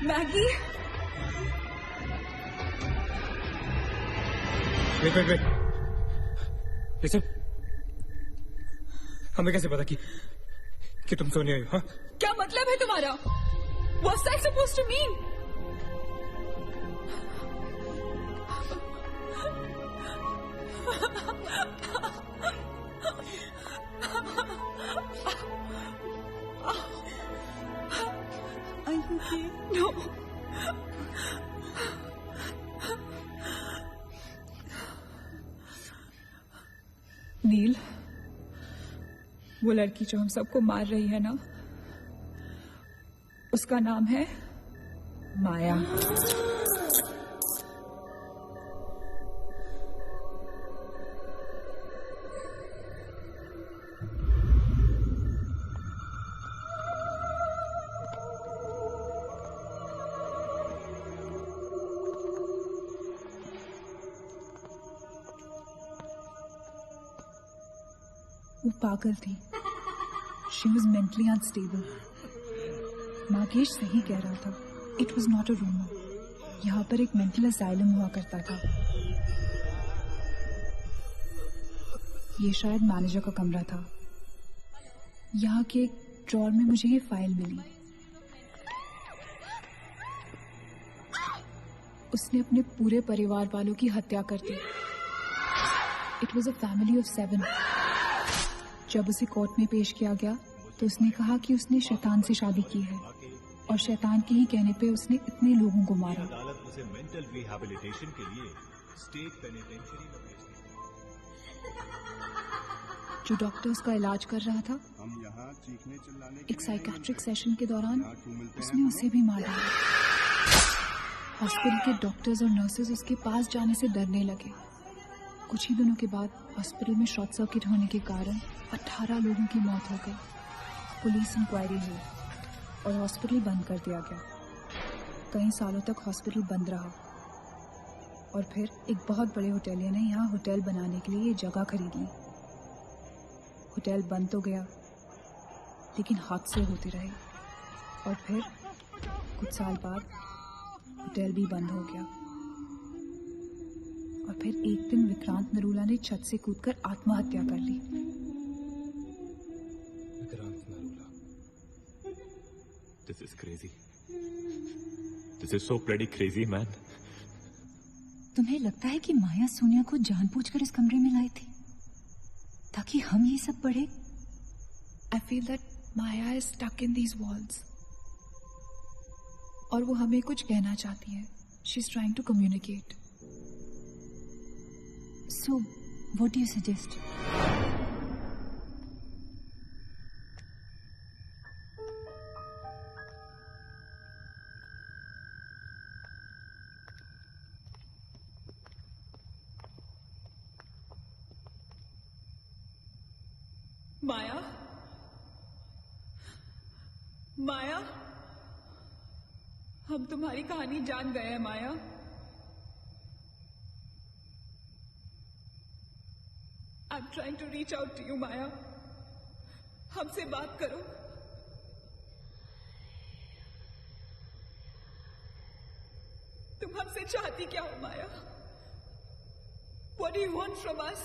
Maggie, Wait. Listen. हमें कैसे पता कि तुम सोनिया हो? हाँ? क्या मतलब है तुम्हारा? What's that supposed to mean? No. नील, वो लड़की जो हम सबको मार रही है ना, उसका नाम है माया। वो पागल थी। She was mentally unstable. Nagesh सही कह रहा था, it was not a rumour. यहाँ पर एक मेंटल असाइलम हुआ करता था। ये शायद मैनेजर का कमरा था। यहाँ के एक ड्रॉर में मुझे ये फाइल मिली। उसने अपने पूरे परिवार वालों की हत्या कर दी। It was a family of 7। जब उसे कोर्ट में पेश किया गया तो उसने कहा कि उसने शैतान से शादी की है और शैतान के ही कहने पे उसने इतने लोगों को मारा। अदालत उसे मेंटल रिहैबिलिटेशन के लिए स्टेट पेनिटेंशियरी में भेज दी। जो डॉक्टर उसका इलाज कर रहा था, हम यहाँ चीखने चिल्लाने एक साइकेट्रिक सेशन के दौरान उसने उसे भी मार डाला। हॉस्पिटल के डॉक्टर्स और नर्सेज उसके पास जाने से डरने लगे। कुछ ही दिनों के बाद हॉस्पिटल में शॉर्ट सर्किट होने के कारण 18 लोगों की मौत हो गई। पुलिस इंक्वायरी हुई और हॉस्पिटल बंद कर दिया गया। कई सालों तक हॉस्पिटल बंद रहा और फिर एक बहुत बड़े होटलियर ने यहाँ होटल बनाने के लिए ये जगह खरीद ली। होटल बंद तो गया, लेकिन हादसे होते रहे और फिर कुछ साल बाद होटल भी बंद हो गया। और फिर एक दिन विक्रांत नरूला ने छत से कूदकर आत्महत्या कर ली। This is crazy. This is so bloody crazy, man. तुम्हें लगता है कि माया सोनिया को जानबूझकर इस कमरे में लाई थी ताकि हम ये सब पढ़े? I feel that Maya is stuck in these walls. और वो हमें कुछ कहना चाहती है. She's trying to communicate. So, what do you suggest? माया, माया, हम तुम्हारी कहानी जान गए हैं माया. I'm trying to reach out to you, माया. हमसे बात करो. तुम हमसे चाहती क्या हो माया? What do you want from us?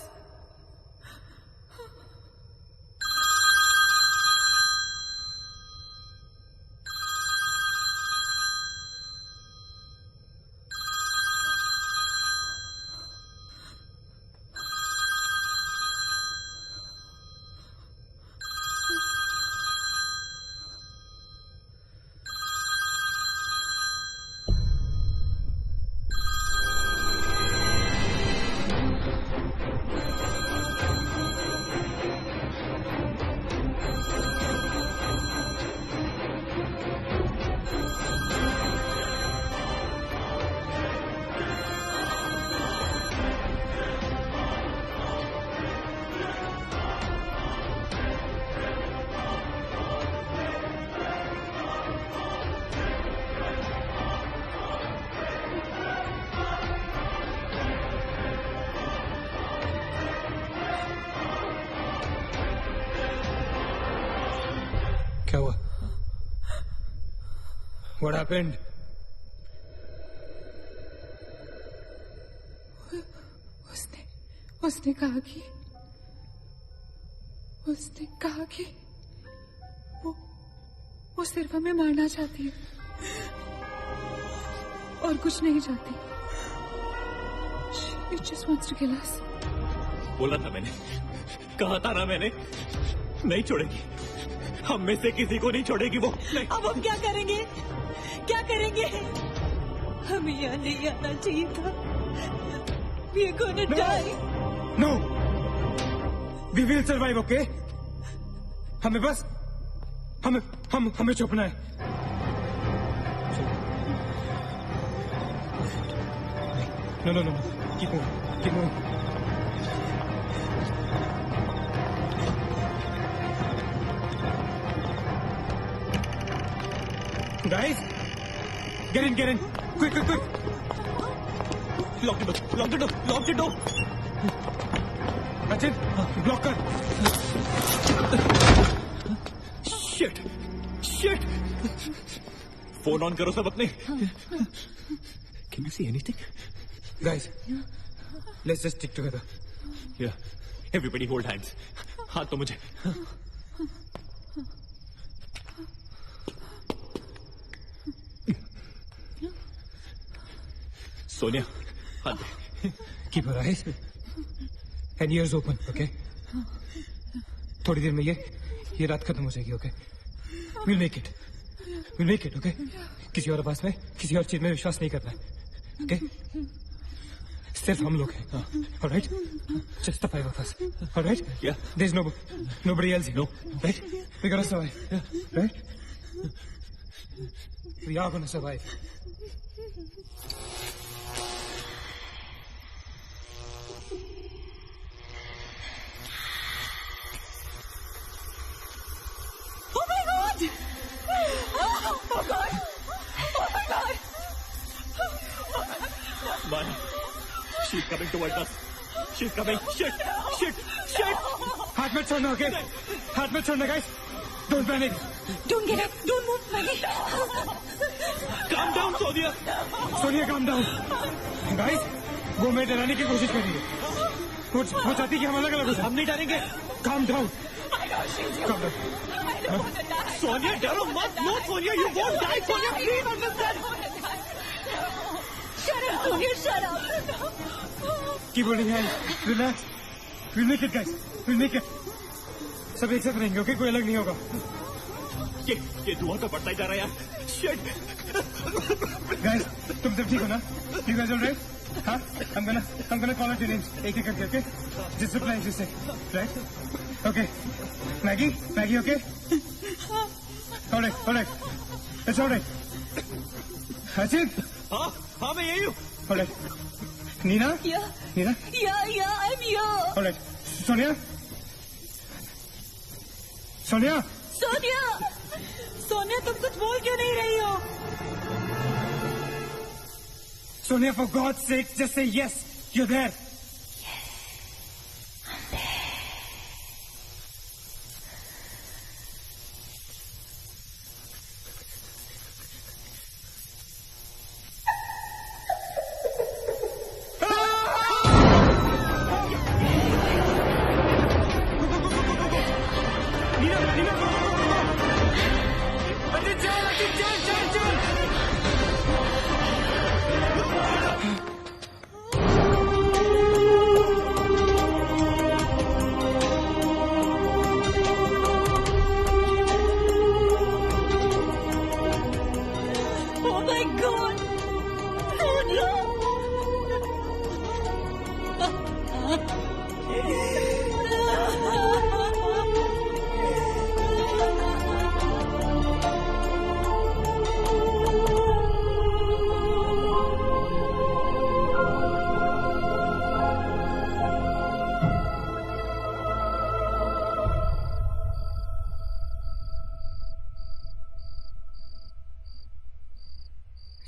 क्या हुआ? What happened? उसने कहा कि वो सिर्फ हमें मारना चाहती है और कुछ नहीं चाहती. She just wants to kill us. बोला था मैंने, कहा था ना मैंने, नहीं छोड़ेगी. हम में से किसी को नहीं छोड़ेगी वो. नहीं. अब हम क्या करेंगे? क्या करेंगे? हमें यहाँ नहीं आना चाहिए था. We are gonna die. No. We will survive, okay? हमें बस हमें छुपना है. No. Keep moving. Guys, get in. Quick. Lock the door. That's it. Block कर. Shit. Phone on करो सब अपने. Can you see anything? Guys, let's just stick together. Yeah. Everybody hold hands. हाथ तो मुझे. सोनिया, हाथ दे. Keep your eyes and ears open, okay? थोड़ी देर में ये रात खत्म हो जाएगी, okay? We'll make it, okay? किसी और आवाज में, किसी और चीज में विश्वास नहीं करना है, okay? सिर्फ हम लोग हैं, all right? Just the 5 of us, all right? Yeah. There's nobody else here, No. right? We're gonna survive, right? We are gonna survive. Maya, she's coming towards us. She's coming. Shit. हाथ मत छोड़ना, okay? हाथ मत छोड़ना, guys. Don't panic. Don't get up. Don't move, Maggie. Calm down, Sonia. Sonia, calm down. Guys, वो मैं डराने की कोशिश कर रही है. वो चाहती कि हम अलग अलग हो जाएं. हम नहीं डरेंगे. Calm down. I know she's your I don't want to die. Sonia डरो मत, no Sonia, you won't die, Sonia, please understand. Shut up, Sonia, shut up. Keep holding hands. Relax. We'll make it, guys. We'll make it. सब एक साथ रहेंगे, okay? कोई अलग नहीं होगा. ये धुआं तो बढ़ता ही जा रहा है यार. Shit. Guys, तुम सब ठीक हो ना? You guys all right? हाँ? I'm gonna call out your names. एक एक करके, okay? जिससे प्लान जिससे, right? Okay. Maggie, okay? All right. It's all right. Hachit? हाँ मैं यही हूँ. All right. Nina? Yeah. Nina? Yeah, I'm here. All right. Sonia? Sonia, Sonia तुम कुछ बोल क्यों नहीं रही हो? Sonia, for God's sake, just say yes. You're there. Oh my God. Oh no.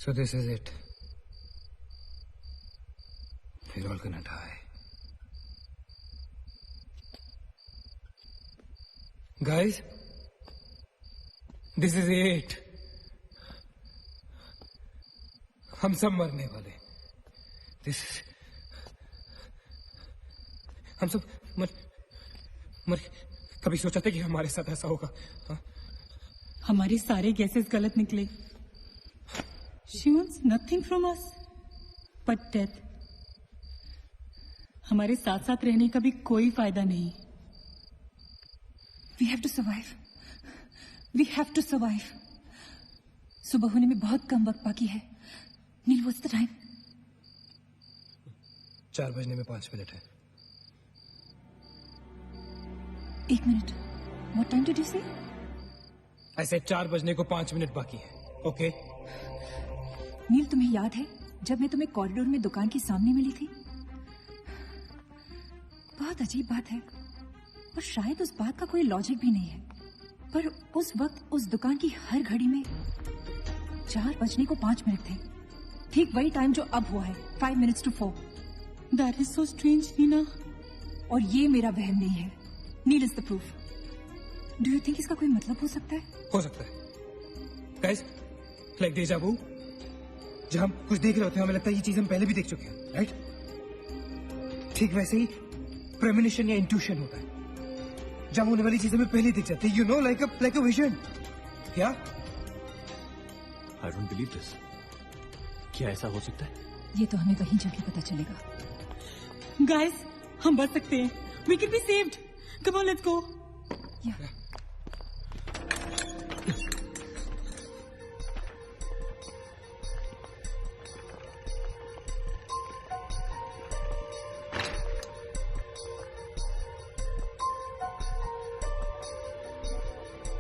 So this is it. We're all gonna die. Guys, this is it. हम सब मरने वाले. This is. हम सब मर कभी सोचा था कि हमारे साथ ऐसा होगा? हाँ? हमारे सारे गैसेस गलत निकले. She wants nothing from us but death. हमारे साथ साथ रहने का भी कोई फायदा नहीं. We have to survive. We have to survive. सुबह होने में बहुत कम वक्त बाकी है. नील, what's the time? 4 बजने में 5 मिनट है. 1 minute. What time did you say? ऐसे 4 बजने को 5 मिनट बाकी है. ओके? नील, तुम्हें याद है जब मैं तुम्हें कॉरिडोर में दुकान के सामने मिली थी? बहुत अजीब बात है और शायद उस बात का कोई लॉजिक भी नहीं है, पर उस वक्त उस दुकान की हर घड़ी में 4 बजने को 5 मिनट थे. ठीक वही टाइम जो अब हुआ है, 5 minutes to 4. That is so strange, Neena. और ये मेरा वहम नहीं है. Neel is the proof. Do you think इसका कोई मतलब हो सकता है? हो सकता है. गाइस, लाइक डेजा वू, जब हम कुछ देख रहे होते हैं हमें लगता है ये चीज हम पहले भी देख चुके हैं, राइट? ठीक वैसे ही प्रेमोनिशन या इंट्यूशन होता है. जब होने वाली चीजें हमें पहले ही दिख जाती है, you know, like a vision. क्या? I don't believe this. क्या ऐसा हो सकता है? ये तो हमें वहीं जाके पता चलेगा. Guys, हम बच सकते हैं. We can be saved. Come on, let's go. Yeah.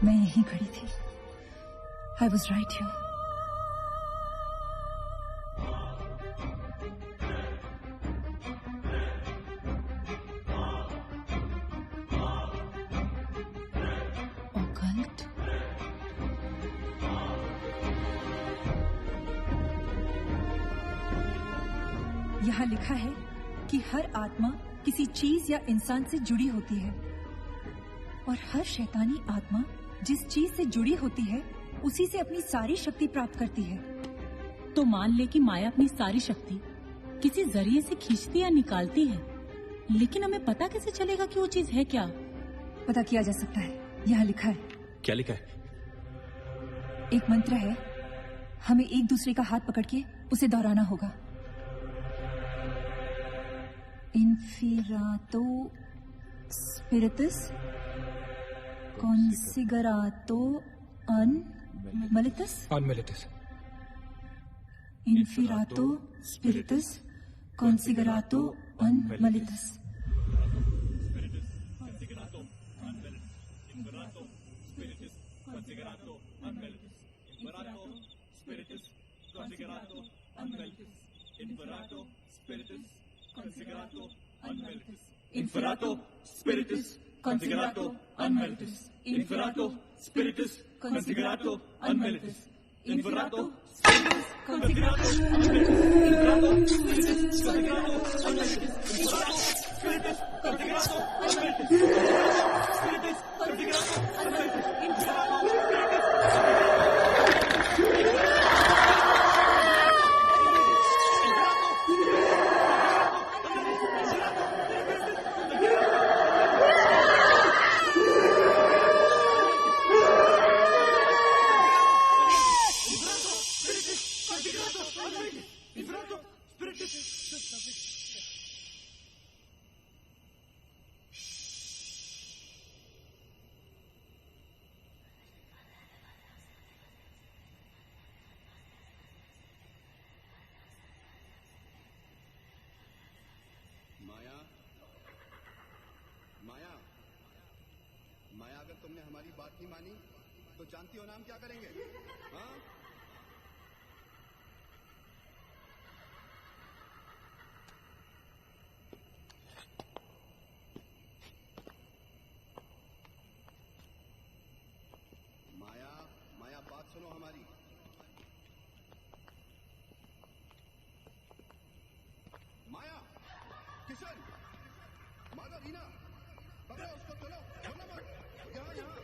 मैं यहीं खड़ी थी. I was right here. Occult? यहाँ लिखा है कि हर आत्मा किसी चीज या इंसान से जुड़ी होती है और हर शैतानी आत्मा जिस चीज से जुड़ी होती है उसी से अपनी सारी शक्ति प्राप्त करती है. तो मान ले कि माया अपनी सारी शक्ति किसी जरिए से खींचती या निकालती है, लेकिन हमें पता कैसे चलेगा कि वो चीज है क्या? पता किया जा सकता है। यहाँ लिखा है। क्या लिखा है? एक मंत्र है, हमें एक दूसरे का हाथ पकड़ के उसे दोहराना होगा। इन्फिरातो स्पिरिटस कॉन्सिगरातो अनमिलिटस। अनमिलिटस। इन्फिरातो स्पिरिटस कॉन्सिगरातो अनमिलिटस। Inferato spiritus considerato unmeritus. Inferato spiritus considerato unmeritus. Inferato spiritus considerato unmeritus. Inferato spiritus considerato unmeritus. Inferato spiritus considerato unmeritus. Spiritus considerato unmeritus. Inferato माया, अगर तुमने हमारी बात नहीं मानी तो जानती हो ना हम क्या करेंगे? हाँ? माया, माया बात सुनो हमारी। माया, किशन, माधव, रीना, पकड़ो उसको, चलो, छोड़ना मत। यहाँ यहाँ।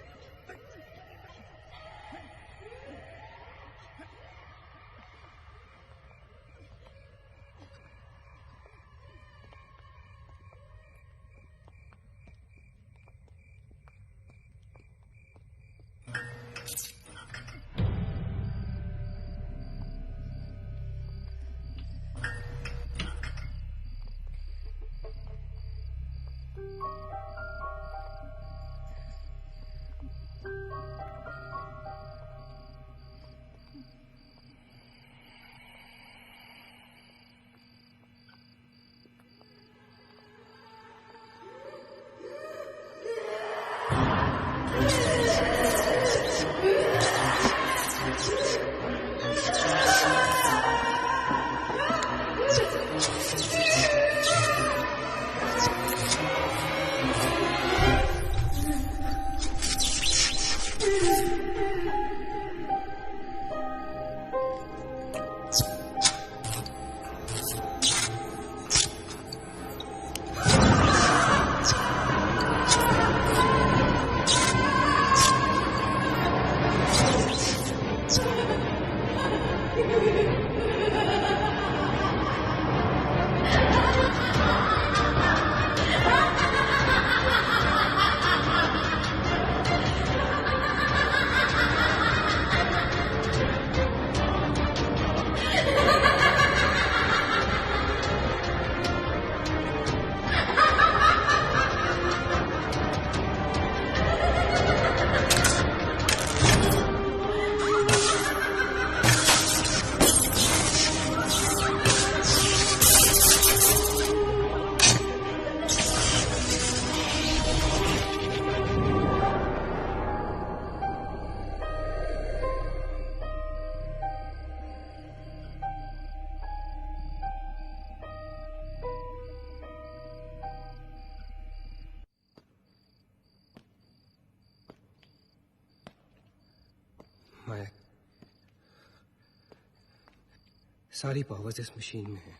माया, सारी पावर्स इस मशीन में है।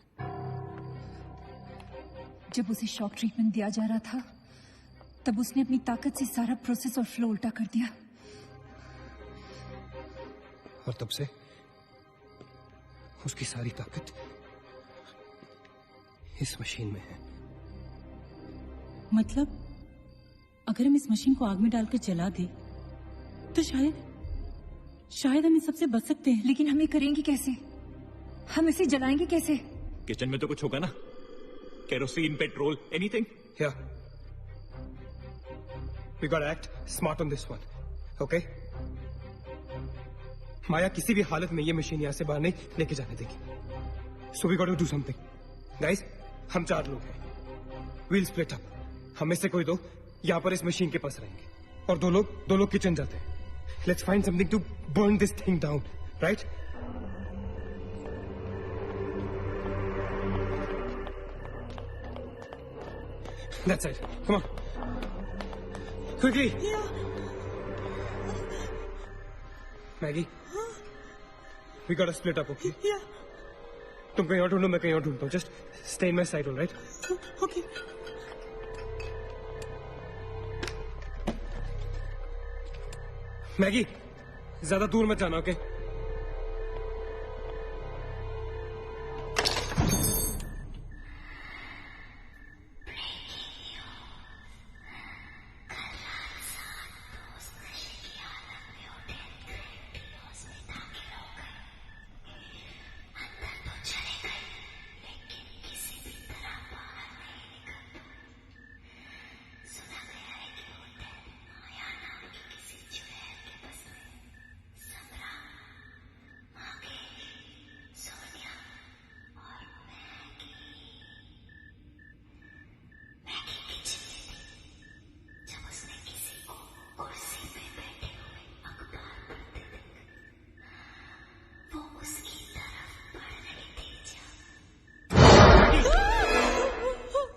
जब उसे शॉक ट्रीटमेंट दिया जा रहा था तब उसने अपनी ताकत से सारा प्रोसेस और फ्लो उल्टा कर दिया। और तब से उसकी सारी ताकत इस मशीन में है। मतलब अगर हम इस मशीन को आग में डालकर जला दे तो शायद हम इन सबसे बच सकते हैं। लेकिन हम ये करेंगे कैसे? हम इसे जलाएंगे कैसे? किचन में तो कुछ होगा ना, kerosene, petrol, anything. Yeah. We gotta act smart on this one. Okay? माया किसी भी हालत में ये मशीन यहां से बाहर नहीं लेके जाने देगी। So we gotta do something. Guys, हम 4 लोग हैं। We'll split up. हम में से कोई 2 यहां पर इस मशीन के पास रहेंगे और 2 लोग किचन जाते हैं। Let's find something to burn this thing down, right? That side. Come on. Quickly. Maggie. We gotta split up, okay? Yeah. तुम कहीं और ढूंढो, मैं कहीं और ढूंढता हूँ. Just stay in my side, all right? Okay. Maggi, ज्यादा दूर मत जाना, ओके?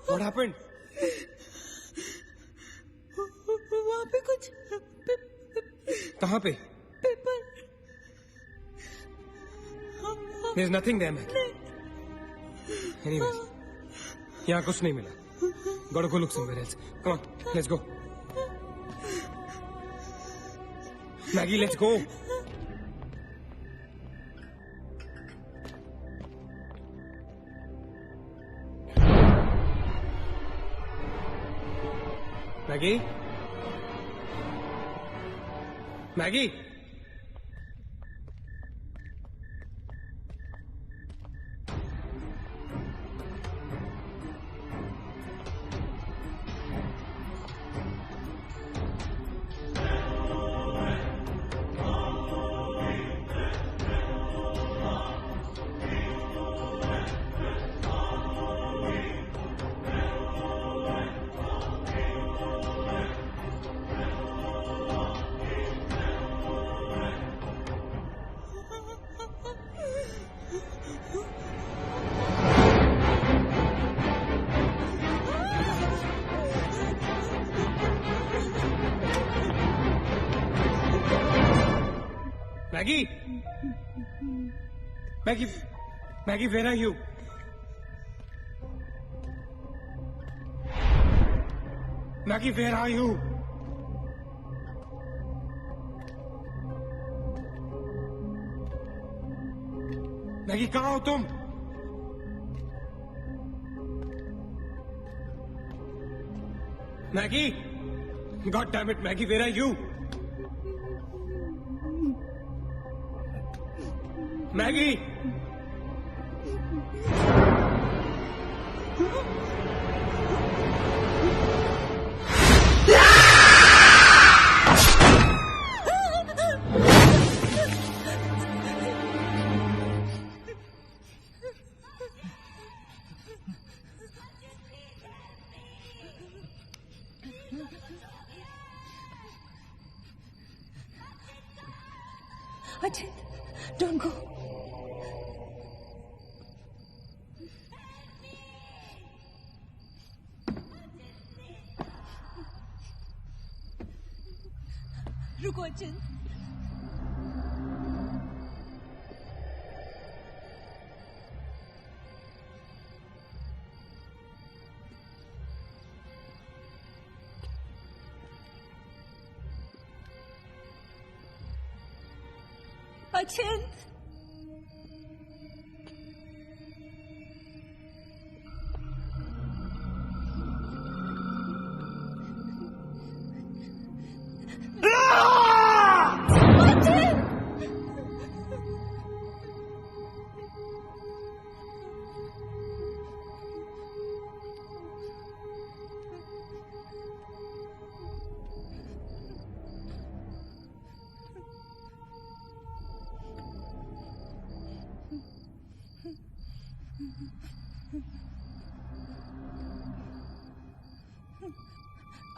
What happened? वहाँ पे कुछ कहाँ पे? Paper. There's nothing there, man. Anyways, यहाँ कुछ नहीं मिला. Gotta go look somewhere else. Come on, let's go. Maggie, let's go. Maggie? Maggie? Maggie? Maggie, where are you? Maggie, where are you? Maggie, कहाँ हो तुम? Maggie? God damn it, Maggie, where are you? Maggie! Ajay, don't go. रुको अचिंत। अचिंत,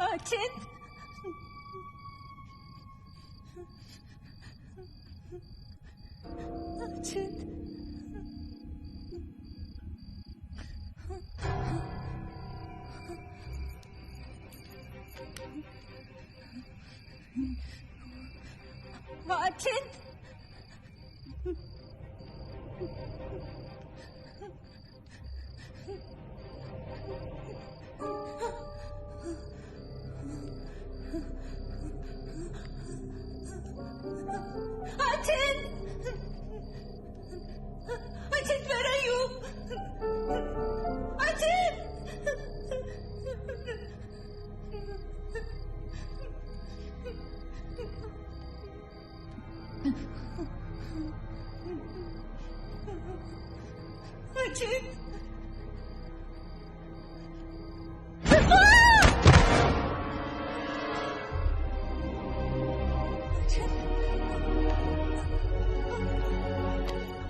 अचित अचित अचित Ajit, where are you? Ajit! Ajit!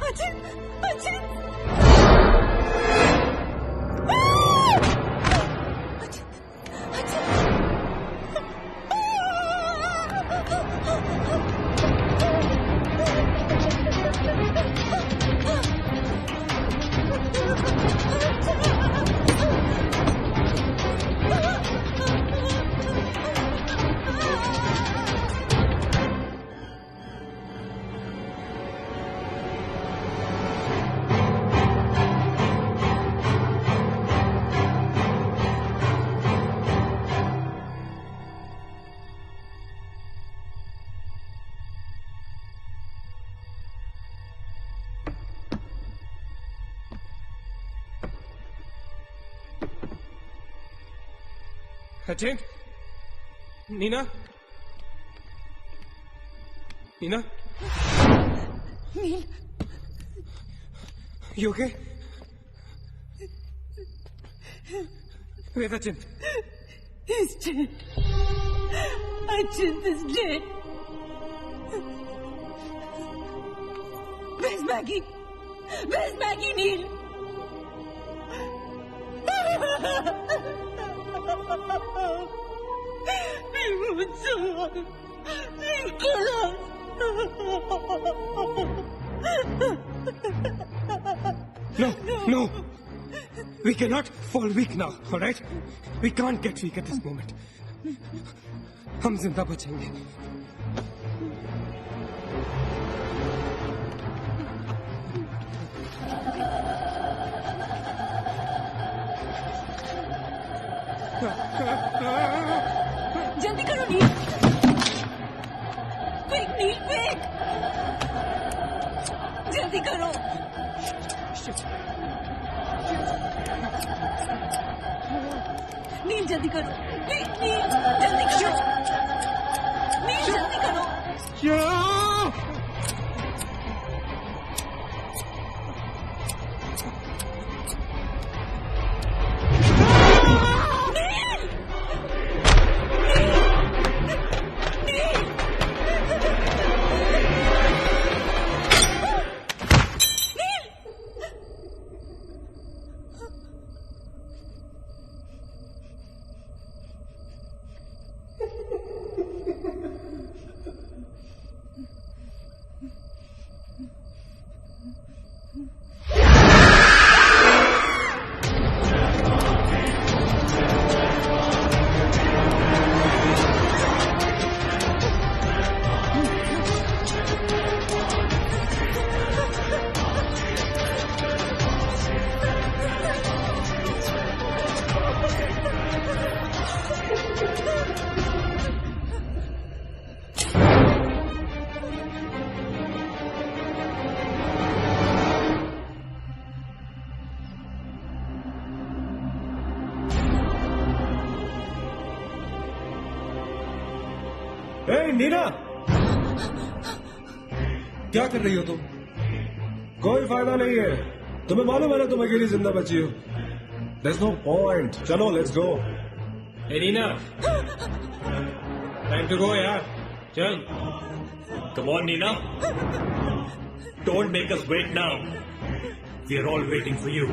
Ajit! Ajit! Ajit? Nina? Nina? Neil. You okay? Where's Ajit? He's dead. Ajit is dead. Where's Maggie? Where's Maggie, Neil? He wants someone. He'll kill us. No. We cannot fall weak now, all right? We can't get weak at this moment. हम जिंदा बचेंगे. जल्दी करो नील. Quick नील, quick. जल्दी करो. नील जल्दी करो. नील जल्दी करो. नील जल्दी करो. नीना, क्या कर रही हो तुम? कोई फायदा नहीं है. तुम्हें मालूम है ना तुम अकेली जिंदा बची हो. There's no point. चलो, let's go. Hey Nina, time to go यार. चल. Come on, Nina. Don't make us wait now. We are all waiting for you.